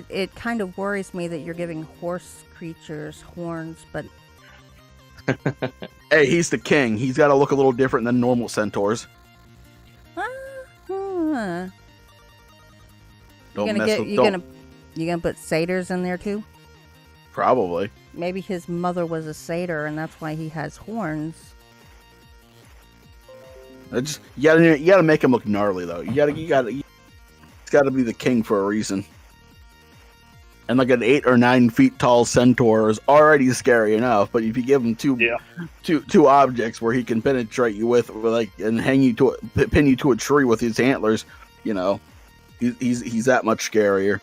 Speaker 4: It kind of worries me that you're giving horse creatures horns, but
Speaker 1: Hey, he's the king. He's got to look a little different than normal centaurs.
Speaker 4: you
Speaker 1: Don't
Speaker 4: gonna put satyrs in there too?
Speaker 1: Probably.
Speaker 4: Maybe his mother was a satyr, and that's why he has horns.
Speaker 1: You gotta make him look gnarly though. It's gotta be the king for a reason. And like an 8 or 9 feet tall centaur is already scary enough, but if you give him two objects where he can penetrate you with, like, and pin you to a tree with his antlers, you know, he's that much scarier.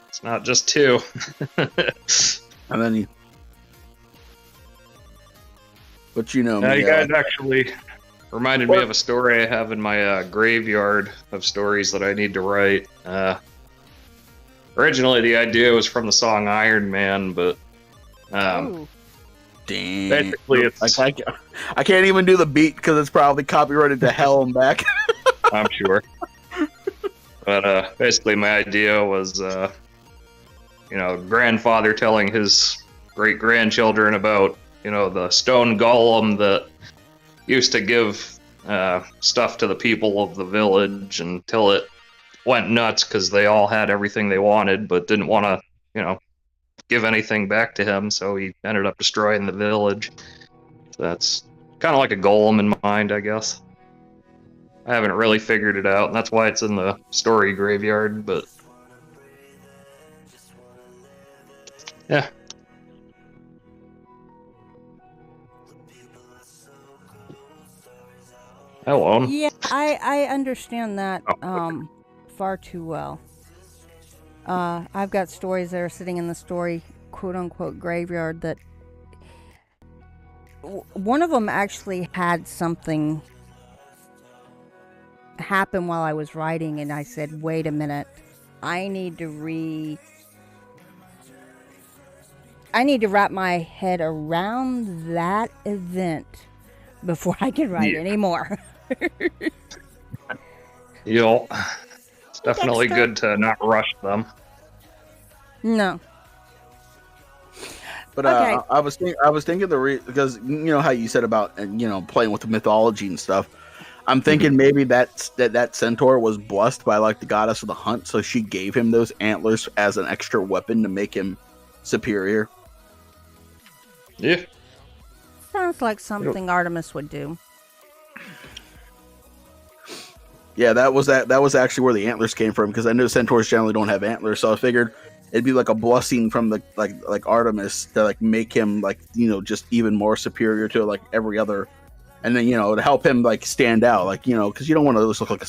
Speaker 2: It's not just 2.
Speaker 1: And then but you know,
Speaker 2: Now
Speaker 1: me,
Speaker 2: you guys actually reminded me of a story I have in my graveyard of stories that I need to write. Originally, the idea was from the song Iron Man, but
Speaker 4: Ooh.
Speaker 1: damn.
Speaker 2: basically it's...
Speaker 1: I can't even do the beat because it's probably copyrighted to hell and back.
Speaker 2: I'm sure. But basically, my idea was, grandfather telling his great-grandchildren about, the stone golem that used to give stuff to the people of the village until it went nuts because they all had everything they wanted but didn't want to, give anything back to him, so he ended up destroying the village. So that's kind of like a golem in mind, I guess. I haven't really figured it out, and that's why it's in the story graveyard, but yeah. Hello.
Speaker 4: Yeah, I understand that far too well. I've got stories that are sitting in the story quote-unquote graveyard that one of them actually had something happen while I was writing, and I said, wait a minute, I need to wrap my head around that event before I can write anymore.
Speaker 2: It's definitely good to not rush them.
Speaker 4: No.
Speaker 1: But
Speaker 4: Okay.
Speaker 1: I was thinking because you know how you said about playing with the mythology and stuff. I'm thinking maybe that centaur was blessed by like the goddess of the hunt, so she gave him those antlers as an extra weapon to make him superior.
Speaker 2: Yeah.
Speaker 4: Sounds like something Artemis would do.
Speaker 1: Yeah, that was actually where the antlers came from, because I know centaurs generally don't have antlers, so I figured it'd be like a blessing from the like Artemis to like make him just even more superior to like every other, and then to help him like stand out, like because you don't want to just look like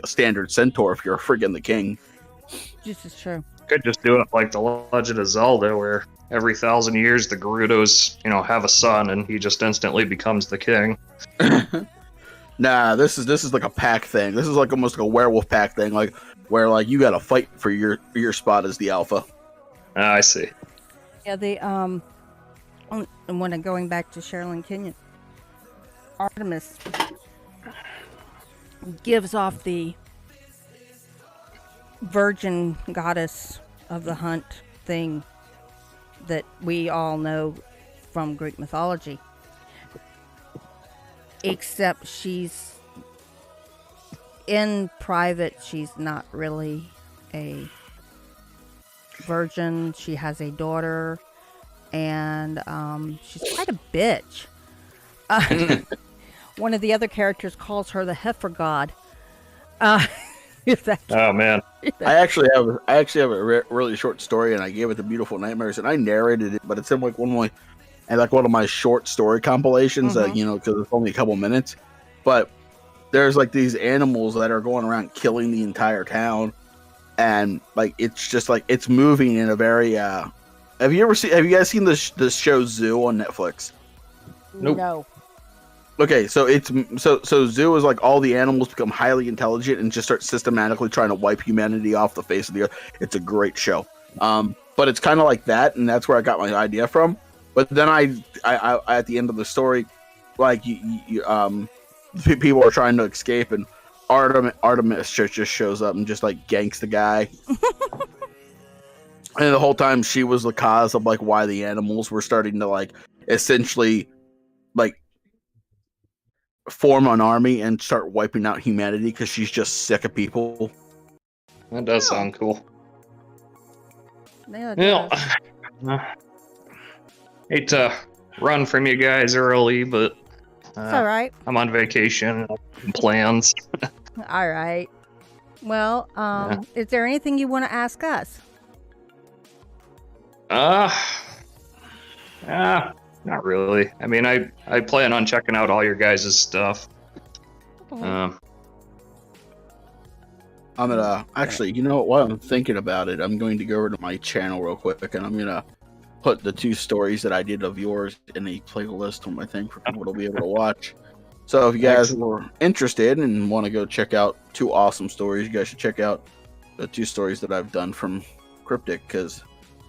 Speaker 1: a standard centaur if you're friggin' the king.
Speaker 4: This is true.
Speaker 2: Could just do it like the Legend of Zelda, where every 1,000 years the Gerudos have a son and he just instantly becomes the king.
Speaker 1: Nah, this is like a pack thing. This is like almost like a werewolf pack thing, like where like you got to fight for your spot as the alpha.
Speaker 2: I see.
Speaker 4: Yeah, and when going back to Sherilyn Kenyon, Artemis gives off the virgin goddess of the hunt thing that we all know from Greek mythology. Except she's in private, she's not really a virgin. She has a daughter, and she's quite a bitch. One of the other characters calls her the heifer god.
Speaker 2: Oh man!
Speaker 1: I actually have a really short story, and I gave it to Beautiful Nightmares, and I narrated it, but it's in like one of my short story compilations, because it's only a couple minutes. But there's like these animals that are going around killing the entire town, and like it's just like it's moving in a very. Have you guys seen the show Zoo on Netflix?
Speaker 2: Nope.
Speaker 4: No.
Speaker 1: Okay, so so Zoo is like all the animals become highly intelligent and just start systematically trying to wipe humanity off the face of the earth. It's a great show. But it's kind of like that, and that's where I got my idea from. But then I at the end of the story, like people are trying to escape, and Artemis just shows up and just like ganks the guy. And the whole time she was the cause of like why the animals were starting to like essentially like form an army and start wiping out humanity because she's just sick of people.
Speaker 2: That does sound cool.
Speaker 4: Yeah.
Speaker 2: Hate to run from you guys early, but
Speaker 4: It's all right.
Speaker 2: I'm on vacation and plans.
Speaker 4: All right. Well, is there anything you want to ask us?
Speaker 2: Not really. I mean, I plan on checking out all your guys' stuff.
Speaker 1: I'm gonna actually, while I'm thinking about it, I'm going to go over to my channel real quick, and I'm gonna put the 2 stories that I did of yours in a playlist on my thing for people to be able to watch. So if you guys were interested and want to go check out 2 awesome stories, you guys should check out the 2 stories that I've done from Cryptic, because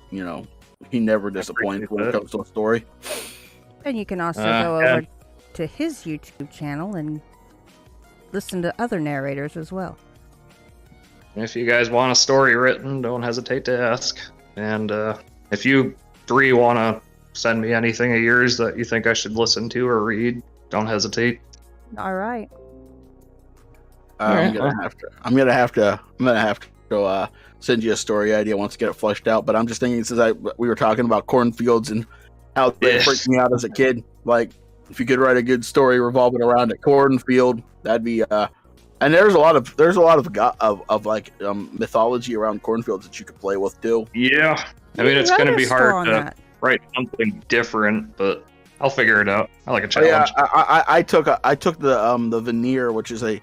Speaker 1: he never disappoints when it comes to a story.
Speaker 4: And you can also go over to his YouTube channel and listen to other narrators as well.
Speaker 2: If you guys want a story written, don't hesitate to ask. And if you 3 want to send me anything of yours that you think I should listen to or read, don't hesitate.
Speaker 4: All right.
Speaker 1: I'm gonna have to send you a story idea once I get it fleshed out. But I'm just thinking, since we were talking about cornfields and how they freaked me out as a kid, like if you could write a good story revolving around a cornfield, that'd be and there's a lot of mythology around cornfields that you could play with too.
Speaker 2: Yeah, I mean, it's going to be hard to write something different, but I'll figure it out. I like a challenge.
Speaker 1: I took the veneer, which is a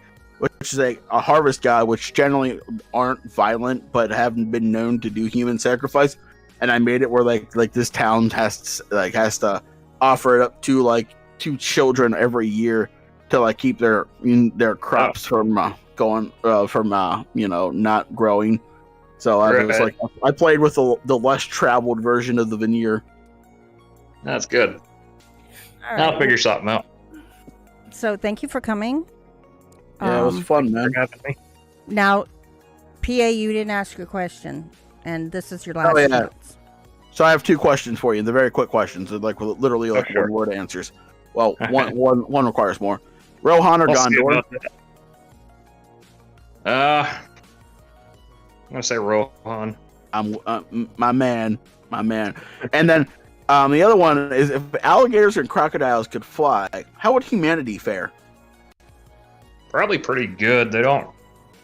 Speaker 1: harvest god, which generally aren't violent but haven't been known to do human sacrifice, and I made it where like this town has to offer it up to like 2 children every year to like keep their crops from going not growing. So I was like, I played with the less traveled version of the veneer.
Speaker 2: That's good.
Speaker 4: All right.
Speaker 2: I'll figure something out.
Speaker 4: So thank you for coming.
Speaker 1: Yeah, it was fun, man.
Speaker 4: Now, PA, you didn't ask your question, and this is your last chance.
Speaker 1: So I have 2 questions for you. They're very quick questions. They're like literally like
Speaker 2: sure.
Speaker 1: 1-word answers. Well, one requires more. Rohan or Gondor?
Speaker 2: I'm gonna say Rohan.
Speaker 1: I'm my man. And then the other one is, if alligators and crocodiles could fly, how would humanity fare?
Speaker 2: Probably pretty good. They don't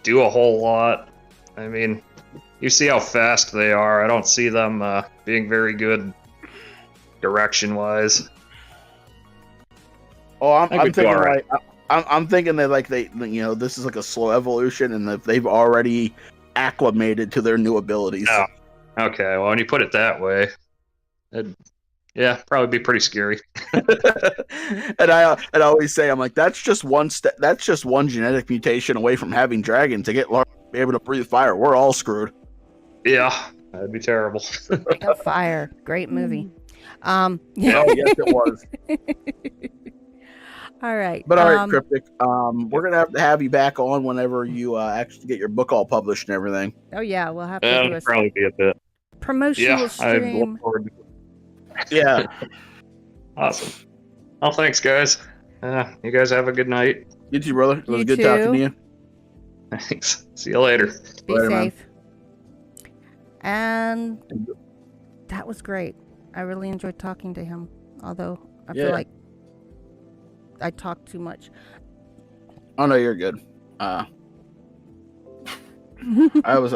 Speaker 2: do a whole lot. I mean, you see how fast they are. I don't see them being very good direction-wise.
Speaker 1: Oh, I'm thinking right. I'm thinking that this is like a slow evolution, and that they've already acclimated to their new abilities.
Speaker 2: Oh, okay. Well, when you put it that way, it'd probably be pretty scary.
Speaker 1: And I always say, I'm like, that's just one step. That's just one genetic mutation away from having dragons to be able to breathe fire. We're all screwed.
Speaker 2: Yeah, that'd be terrible.
Speaker 4: The Fire, great movie.
Speaker 1: Oh, yes, it was.
Speaker 4: All right.
Speaker 1: But all right, Cryptic. We're gonna have you back on whenever you actually get your book all published and everything.
Speaker 4: Oh yeah, we'll have to do a
Speaker 2: probably be a bit
Speaker 4: promotional stream.
Speaker 2: I look forward to it.
Speaker 1: Yeah.
Speaker 2: Awesome. Well, thanks, guys. You guys have a good night.
Speaker 1: You too, brother. It was
Speaker 4: You
Speaker 1: good
Speaker 4: too.
Speaker 1: talking to you.
Speaker 2: Thanks. See you later.
Speaker 4: Be
Speaker 1: Later, man.
Speaker 4: safe. And that was great. I really enjoyed talking to him, although I feel like I talked too much.
Speaker 1: Oh no, you're good. I was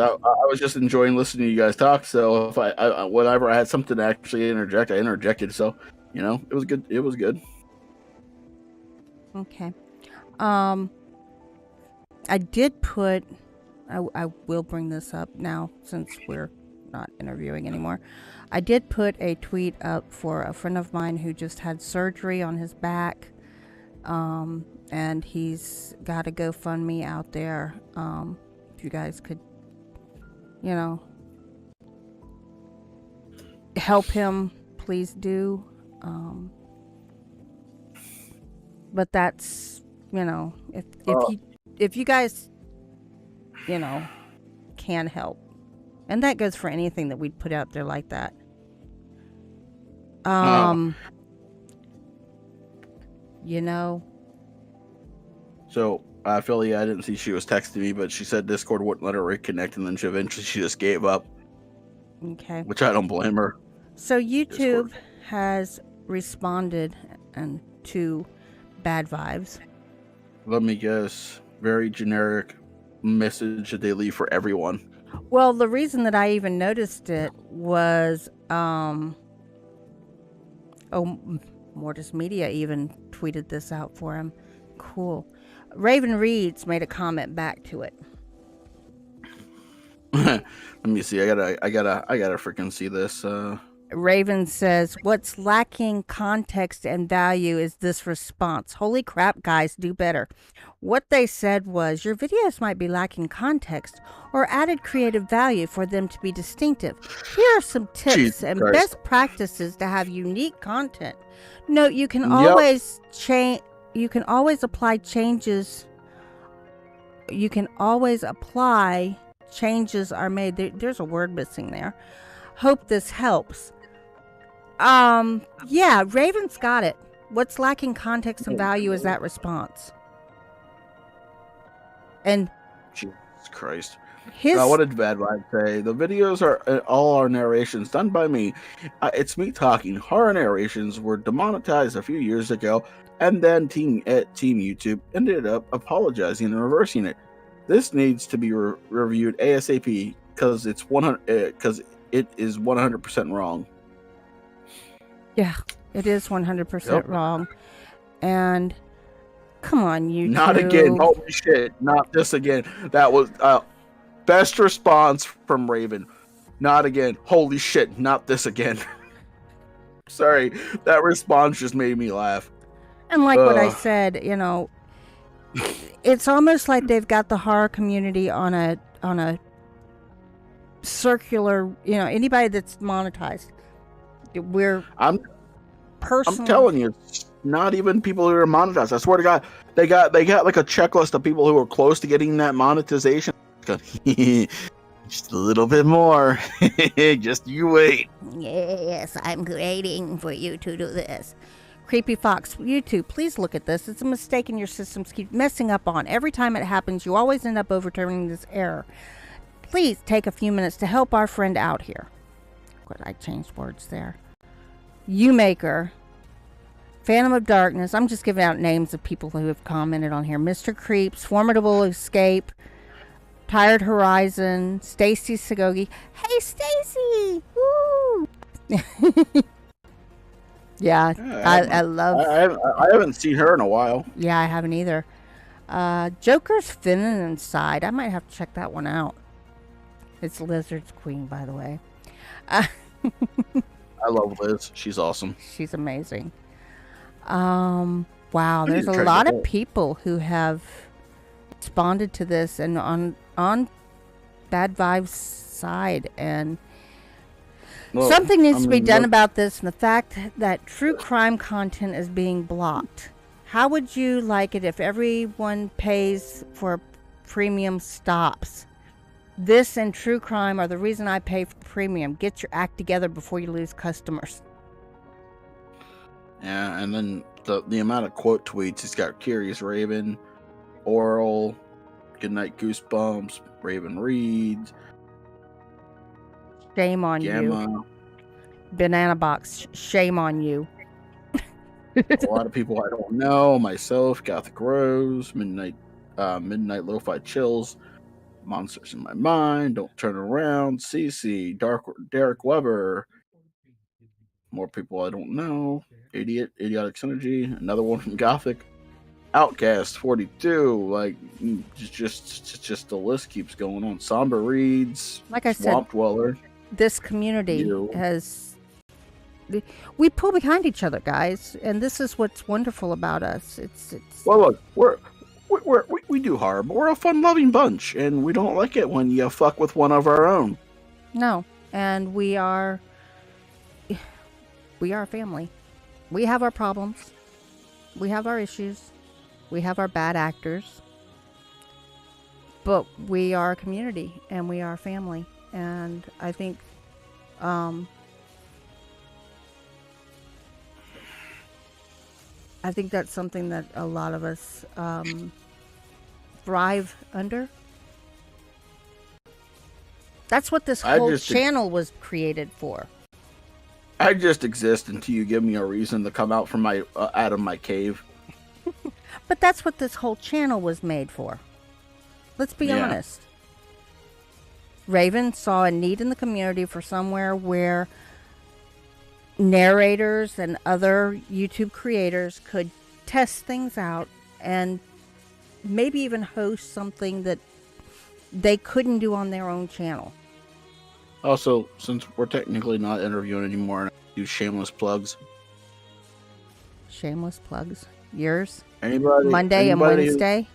Speaker 1: just enjoying listening to you guys talk. So if I whenever I had something to actually interject, I interjected. So it was good. It was good.
Speaker 4: Okay. I did put. I will bring this up now since we're not interviewing anymore. I did put a tweet up for a friend of mine who just had surgery on his back. And he's got a GoFundMe out there. If you guys could, help him, please do. But that's, if you guys, can help, and that goes for anything that we'd put out there like that.
Speaker 1: So Filia, I didn't see she was texting me, but she said Discord wouldn't let her reconnect, and then she just gave up.
Speaker 4: Okay.
Speaker 1: Which I don't blame her.
Speaker 4: So YouTube
Speaker 1: Discord
Speaker 4: has responded to bad vibes.
Speaker 1: Let me guess. Very generic message that they leave for everyone.
Speaker 4: Well, the reason that I even noticed it was, Mortis Media even tweeted this out for him. Cool. Raven Reeds made a comment back to it.
Speaker 1: Let me see. I gotta freaking see this.
Speaker 4: Raven says, "What's lacking context and value is this response. Holy crap, guys, do better. What they said was, your videos might be lacking context or added creative value for them to be distinctive. Here are some tips and best practices to have unique content. Note, you can always change. You can always apply changes. You can always apply changes are made. There's a word missing there. Hope this helps." Yeah, Raven's got it. What's lacking context and value is that response. And
Speaker 1: Jesus Christ.
Speaker 4: his
Speaker 1: What did Bad Vibe say? The videos are all our narrations done by me. It's me talking. Horror narrations were demonetized a few years ago, and then Team YouTube ended up apologizing and reversing it. This needs to be reviewed ASAP because it is 100% wrong.
Speaker 4: Yeah, it is 100% wrong. And come on, YouTube.
Speaker 1: Not again. Holy shit. Not this again. That was best response from Raven. Not again. Holy shit. Not this again. Sorry. That response just made me laugh.
Speaker 4: And like what I said, you know, it's almost like they've got the horror community on a circular, you know, anybody that's monetized. I'm telling you, it's not even people who are monetized. I swear to God, they got like a checklist of people who are close to getting that monetization. Just a little bit more. Just you wait. Yes, I'm waiting for you to do this. Creepy Fox, YouTube, please look at this. It's a mistake in your systems keep messing up on. Every time it happens, you always end up overturning this error. Please take a few minutes to help our friend out here. Good, I changed words there. U-Maker, Phantom of Darkness. I'm just giving out names of people who have commented on here. Mr. Creeps, Formidable Escape, Tired Horizon, Stacy Sagogi. Hey, Stacy! Woo! Yeah, I love.
Speaker 1: I haven't seen her in a while.
Speaker 4: Yeah, I haven't either. Joker's Feminine Side. I might have to check that one out. It's Lizard's Queen, by the way.
Speaker 1: I love Liz. She's awesome.
Speaker 4: She's amazing. Wow, there's a lot of people who have responded to this and on Bad Vibes' side, and something needs to be done about this, and the fact that true crime content is being blocked. How would you like it if everyone pays for premium stops? This and true crime are the reason I pay for premium. Get your act together before you lose customers.
Speaker 1: Yeah, and then the amount of quote tweets he's got: Curious Raven, Oral, Goodnight Goosebumps, Raven Reads.
Speaker 4: Shame on you. Banana Box, shame on you.
Speaker 1: A lot of people I don't know. Myself, Gothic Rose, Midnight Lo-Fi Chills, Monsters in My Mind, Don't Turn Around, CC, Derek Weber. More people I don't know. Idiotic Synergy, another one from Gothic. Outcast 42, like just the list keeps going on. Somber Reads,
Speaker 4: like I
Speaker 1: Swamp
Speaker 4: said, Dweller. This community we pull behind each other, guys, and this is what's wonderful about us. It's
Speaker 1: well, look, we do horror, but we're a fun-loving bunch, and we don't like it when you fuck with one of our own.
Speaker 4: No, and we are a family. We have our problems. We have our issues. We have our bad actors. But we are a community, and we are a family. And I think that's something that a lot of us thrive under. That's what this whole channel was created for.
Speaker 1: I just exist until you give me a reason to come out from out of my cave.
Speaker 4: But that's what this whole channel was made for. Let's be honest. Raven saw a need in the community for somewhere where narrators and other YouTube creators could test things out and maybe even host something that they couldn't do on their own channel.
Speaker 1: Also, since we're technically not interviewing anymore, I do shameless plugs.
Speaker 4: Shameless plugs? Yours?
Speaker 1: Anybody
Speaker 4: and Wednesday?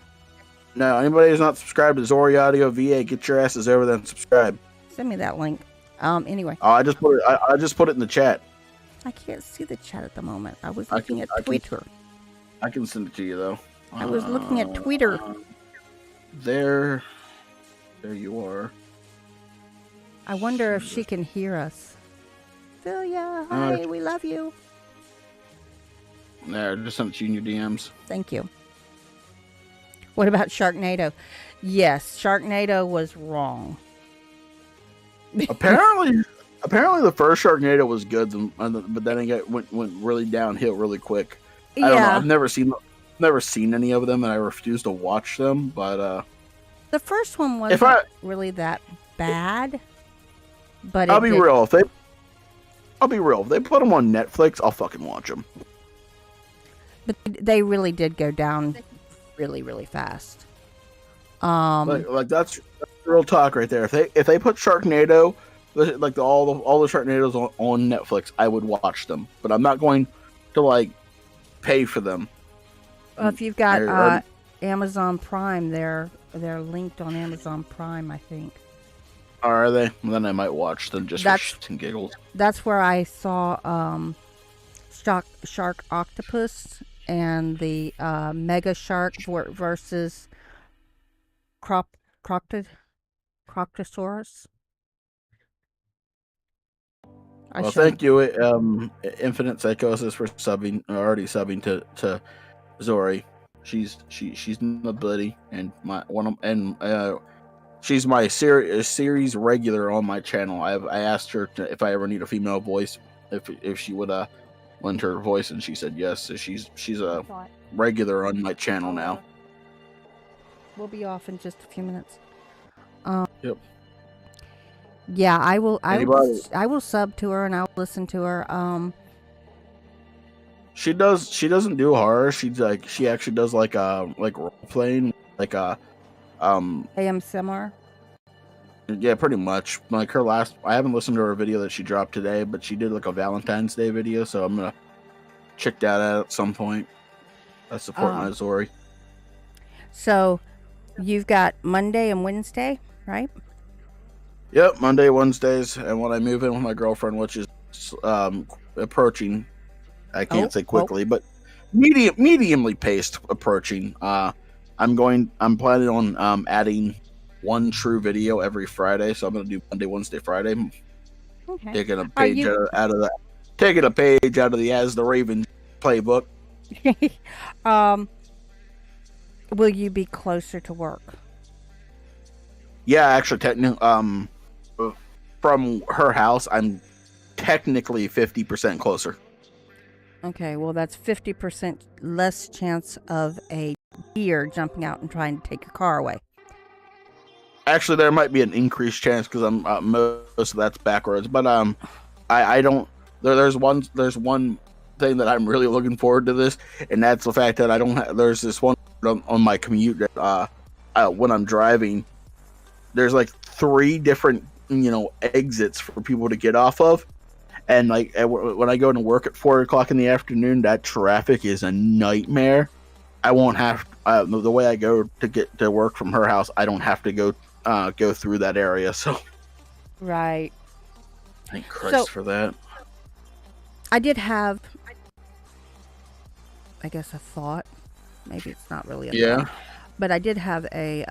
Speaker 1: No, anybody who's not subscribed to Zori Audio VA, get your asses over there and subscribe.
Speaker 4: Send me that link. Anyway.
Speaker 1: I just put it in the chat.
Speaker 4: I can't see the chat at the moment. I was looking at Twitter.
Speaker 1: I can send it to you though.
Speaker 4: I was looking at Twitter.
Speaker 1: There you are.
Speaker 4: I wonder if she can hear us. Filia, hi, we love you.
Speaker 1: There, just sent it to you in your DMs.
Speaker 4: Thank you. What about Sharknado? Yes, Sharknado was wrong.
Speaker 1: Apparently the first Sharknado was good, but then it went really downhill really quick. I don't know. I've never seen any of them, and I refuse to watch them. But
Speaker 4: the first one wasn't really that bad. But
Speaker 1: I'll be real. If they put them on Netflix, I'll fucking watch them.
Speaker 4: But they really did go down really, really fast.
Speaker 1: Like that's real talk right there. If they put Sharknado, like all the Sharknadoes on Netflix, I would watch them. But I'm not going to like pay for them.
Speaker 4: Well, if you've got Amazon Prime, they're linked on Amazon Prime, I think.
Speaker 1: Are they? Well, then I might watch them just for shits and giggles.
Speaker 4: That's where I saw Shark Octopus and the Mega Shark versus Croctosaurus.
Speaker 1: Well, thank you, Infinite Psychosis, for already subbing to Zori. She's nobility and she's my series regular on my channel. I asked her if I ever need a female voice, if she would lend her voice, and she said yes. So she's a regular on my channel now.
Speaker 4: We'll be off in just a few minutes.
Speaker 1: Yep.
Speaker 4: Yeah, I will sub to her and I'll listen to her.
Speaker 1: She doesn't do horror. She actually does like role playing, like
Speaker 4: ASMR.
Speaker 1: Yeah, pretty much. Like her last, I haven't listened to her video that she dropped today, but she did like a Valentine's Day video, so I'm gonna check that out at some point. I support my Zori. So
Speaker 4: you've got Monday and Wednesday, right?
Speaker 1: Yep, Monday, Wednesdays, and when I move in with my girlfriend, which is approaching, I can't say quickly, but mediumly paced approaching. I'm planning on adding one true video every Friday, so I'm going to do Monday, Wednesday, Friday.
Speaker 4: Okay.
Speaker 1: Taking a page out of the As the Raven playbook.
Speaker 4: Will you be closer to work?
Speaker 1: Yeah, actually, from her house, I'm technically 50% closer.
Speaker 4: Okay, well, that's 50% less chance of a deer jumping out and trying to take your car away.
Speaker 1: Actually, there might be an increased chance because I'm most of that's backwards. But I don't. There's one thing that I'm really looking forward to this, and that's the fact that I don't. There's this one on my commute that when I'm driving, there's like 3 different exits for people to get off of, and like when I go to work at 4:00 in the afternoon, that traffic is a nightmare. I won't have the way I go to get to work from her house. I don't have to go through that area. So,
Speaker 4: right.
Speaker 1: Thank Christ for that.
Speaker 4: I did have, I guess, a thought. Maybe it's not really a thought, but I did have a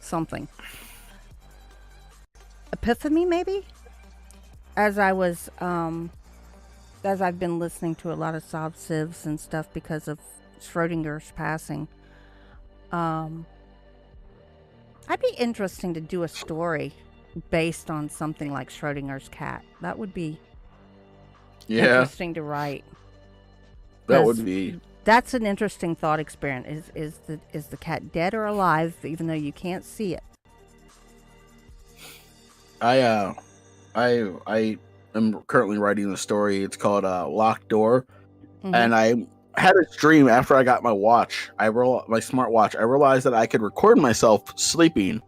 Speaker 4: something. Epiphany, maybe? As I was, as I've been listening to a lot of sob sieves and stuff because of Schrodinger's passing, I'd be interesting to do a story based on something like Schrodinger's cat. That would be interesting to write.
Speaker 1: That would be.
Speaker 4: That's an interesting thought experiment. Is the cat dead or alive, even though you can't see it?
Speaker 1: I am currently writing a story. It's called Locked Door, and I had a dream after I got my watch. My smartwatch. I realized that I could record myself sleeping,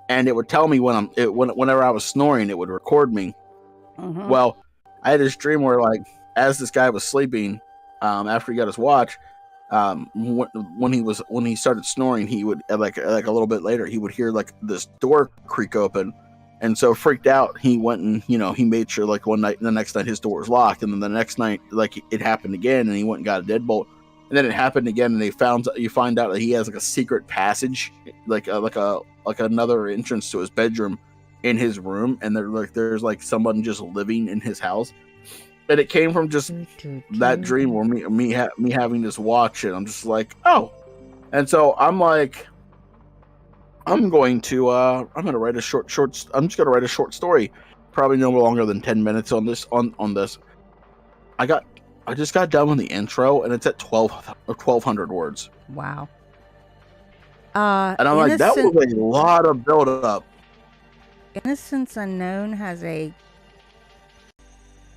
Speaker 1: and it would tell me whenever I was snoring. It would record me. Well, I had this dream where, like, as this guy was sleeping, after he got his watch, when he started snoring, he would like a little bit later, he would hear like this door creak open. And so freaked out, he went and, he made sure like the next night his door was locked. And then the next night, like it happened again and he went and got a deadbolt. And then it happened again and you find out that he has like a secret passage, like another entrance to his bedroom in his room. And there's like someone just living in his house. And it came from just that dream where me having this watch, and I'm just like, oh. And so I'm like, I'm going to write a short I'm just gonna write a short story, probably no longer than 10 minutes on this on this. I just got done with the intro, and it's at 1,200 words.
Speaker 4: Wow.
Speaker 1: And I'm like, that was a lot of build up.
Speaker 4: Innocence Unknown has a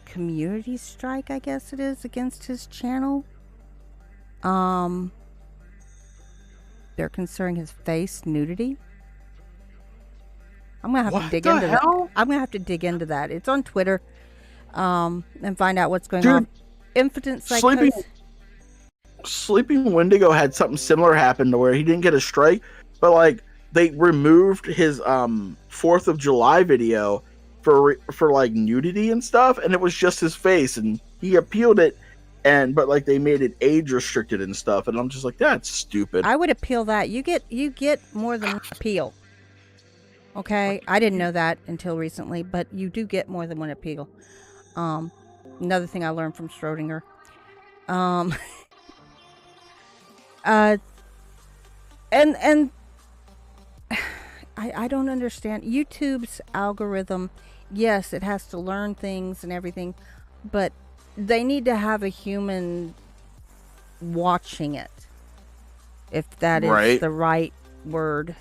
Speaker 4: community strike, I guess it is, against his channel. They're considering his face nudity. I'm gonna have to dig into that. I'm gonna have to dig into that. It's on Twitter, and find out what's going on. Infinite Psychosis.
Speaker 1: Sleeping Wendigo had something similar happen to where he didn't get a strike, but like they removed his 4th of July video for like nudity and stuff, and it was just his face, and he appealed it, but like they made it age restricted and stuff, and I'm just like, that's stupid.
Speaker 4: I would appeal that. You get more than one appeal. Okay, I didn't know that until recently, but you do get more than one appeal. Another thing I learned from Schrodinger. And I don't understand YouTube's algorithm. Yes, it has to learn things and everything, but they need to have a human watching it, if that is the right word.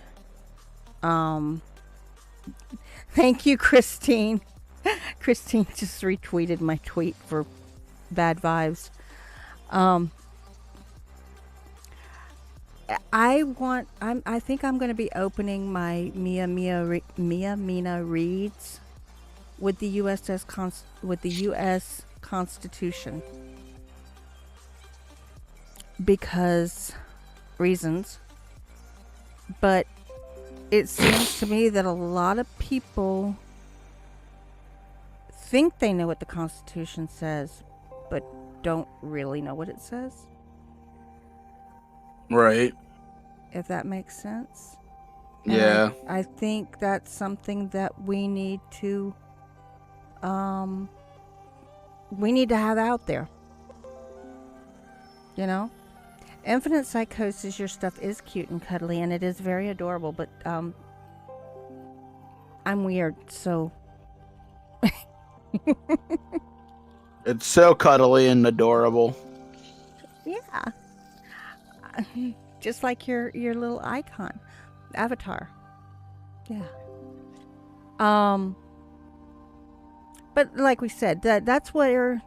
Speaker 4: Thank you, Christine. Christine just retweeted my tweet for bad vibes. I think I'm going to be opening my Mina reads with the U.S. Constitution, because reasons. But it seems to me that a lot of people think they know what the Constitution says, but don't really know what it says.
Speaker 1: Right.
Speaker 4: If that makes sense.
Speaker 1: Yeah.
Speaker 4: And I think that's something that we need to have out there. You know? Infinite Psychosis, your stuff is cute and cuddly, and it is very adorable, but I'm weird, so
Speaker 1: it's so cuddly and adorable.
Speaker 4: Yeah. Just like your little icon avatar. Yeah. But like we said, that's where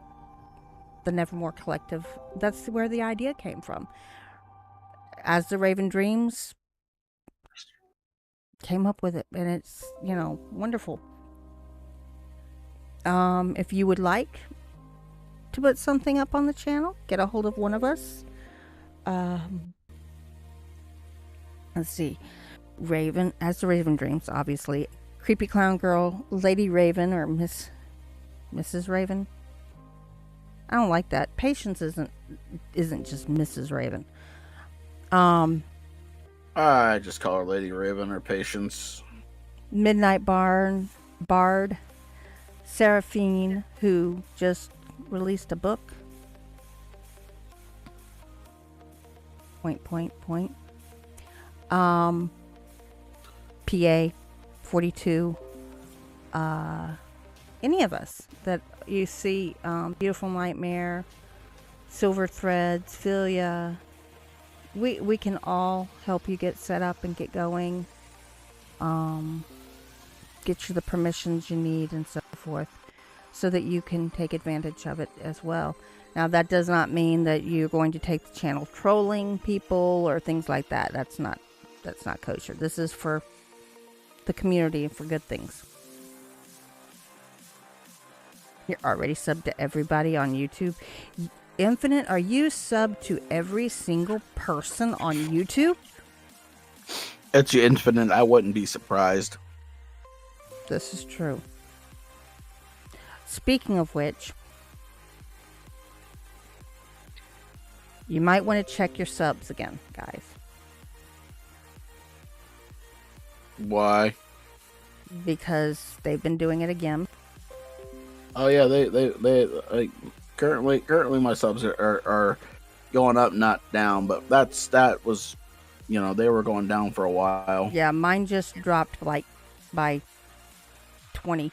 Speaker 4: the Nevermore Collective, that's where the idea came from. As the Raven Dreams came up with it, and it's, wonderful. If you would like to put something up on the channel, get a hold of one of us. Let's see. Raven, as the Raven Dreams, obviously. Creepy Clown Girl, Lady Raven, or Mrs. Raven. I don't like that. Patience isn't just Mrs. Raven.
Speaker 1: I just call her Lady Raven or Patience.
Speaker 4: Midnight Bard, Seraphine, who just released a book. Point. PA 42. Any of us that you see, Beautiful Nightmare, Silver Threads, Filia, we can all help you get set up and get going, get you the permissions you need and so forth, so that you can take advantage of it as well. Now, that does not mean that you're going to take the channel trolling people or things like that. That's not kosher. This is for the community and for good things. You're already subbed to everybody on YouTube. Infinite, are you subbed to every single person on YouTube?
Speaker 1: It's Infinite. I wouldn't be surprised.
Speaker 4: This is true. Speaking of which, you might want to check your subs again, guys.
Speaker 1: Why?
Speaker 4: Because they've been doing it again.
Speaker 1: Oh yeah, they like currently my subs are going up, not down. But that was, they were going down for a while.
Speaker 4: Yeah, mine just dropped like by 20.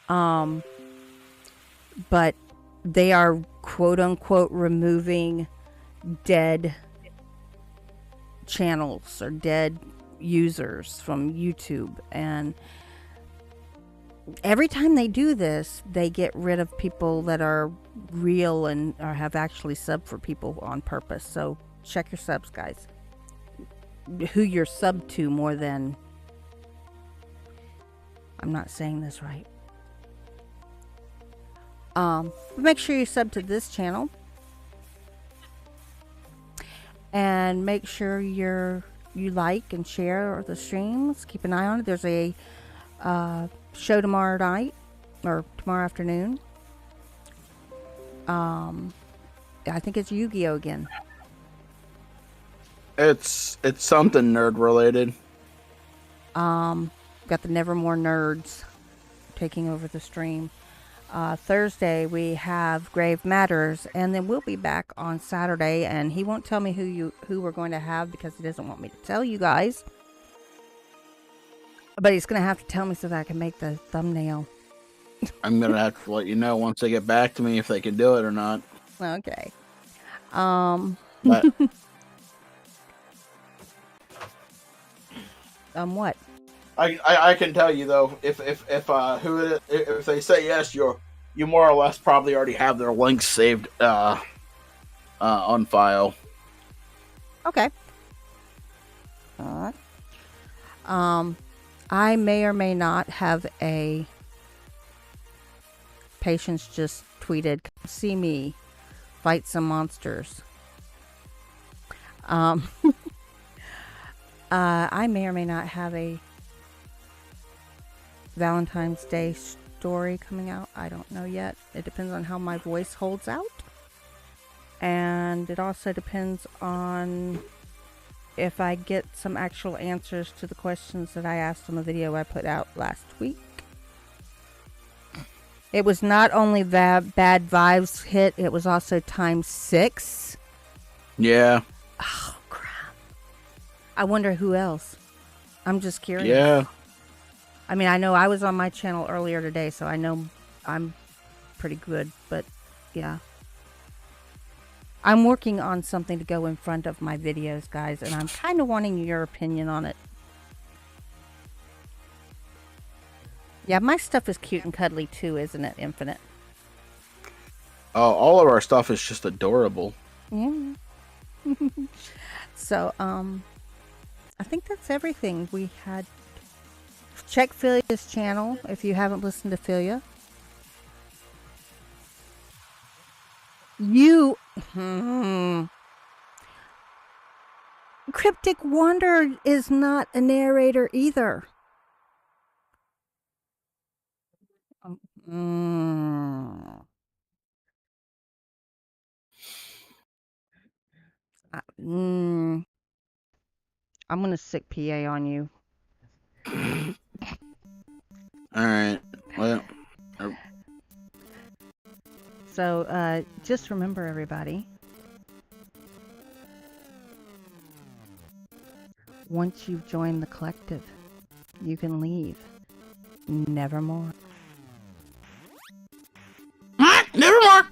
Speaker 4: But they are quote unquote removing dead channels or dead users from YouTube, and every time they do this, they get rid of people that are real and or have actually subbed for people on purpose. So check your subs, guys. Who you're subbed to more than... I'm not saying this right. Make sure you sub to this channel. And make sure you like and share the streams. Keep an eye on it. There's a show tomorrow night or tomorrow afternoon. I think it's Yu-Gi-Oh again.
Speaker 1: It's something nerd related.
Speaker 4: Got the Nevermore nerds taking over the stream. Thursday we have Grave Matters, and then we'll be back on Saturday, and he won't tell me who we're going to have because he doesn't want me to tell you guys. But he's going to have to tell me so that I can make the thumbnail.
Speaker 1: I'm going to have to let you know once they get back to me if they can do it or not.
Speaker 4: Okay.
Speaker 1: But
Speaker 4: What?
Speaker 1: I can tell you though, if they say yes, you more or less probably already have their links saved on file.
Speaker 4: Okay. All right. I may or may not have a... Patience just tweeted, "Come see me fight some monsters." I may or may not have a Valentine's Day story coming out. I don't know yet. It depends on how my voice holds out. And it also depends on if I get some actual answers to the questions that I asked on the video I put out last week. It was not only Bad Vibes hit, it was also times 6.
Speaker 1: Yeah.
Speaker 4: Oh, crap. I wonder who else. I'm just curious.
Speaker 1: Yeah.
Speaker 4: I mean, I know I was on my channel earlier today, so I know I'm pretty good, but yeah. I'm working on something to go in front of my videos, guys, and I'm kind of wanting your opinion on it. Yeah, my stuff is cute and cuddly too, isn't it, Infinite?
Speaker 1: Oh, all of our stuff is just adorable.
Speaker 4: Yeah. So, I think that's everything we had. Check Filia's channel if you haven't listened to Filia. Cryptic Wonder is not a narrator either. I'm gonna sick PA on you.
Speaker 1: Alright. Well.
Speaker 4: So, just remember, everybody. Once you've joined the collective, you can leave. Nevermore.
Speaker 1: Nevermore!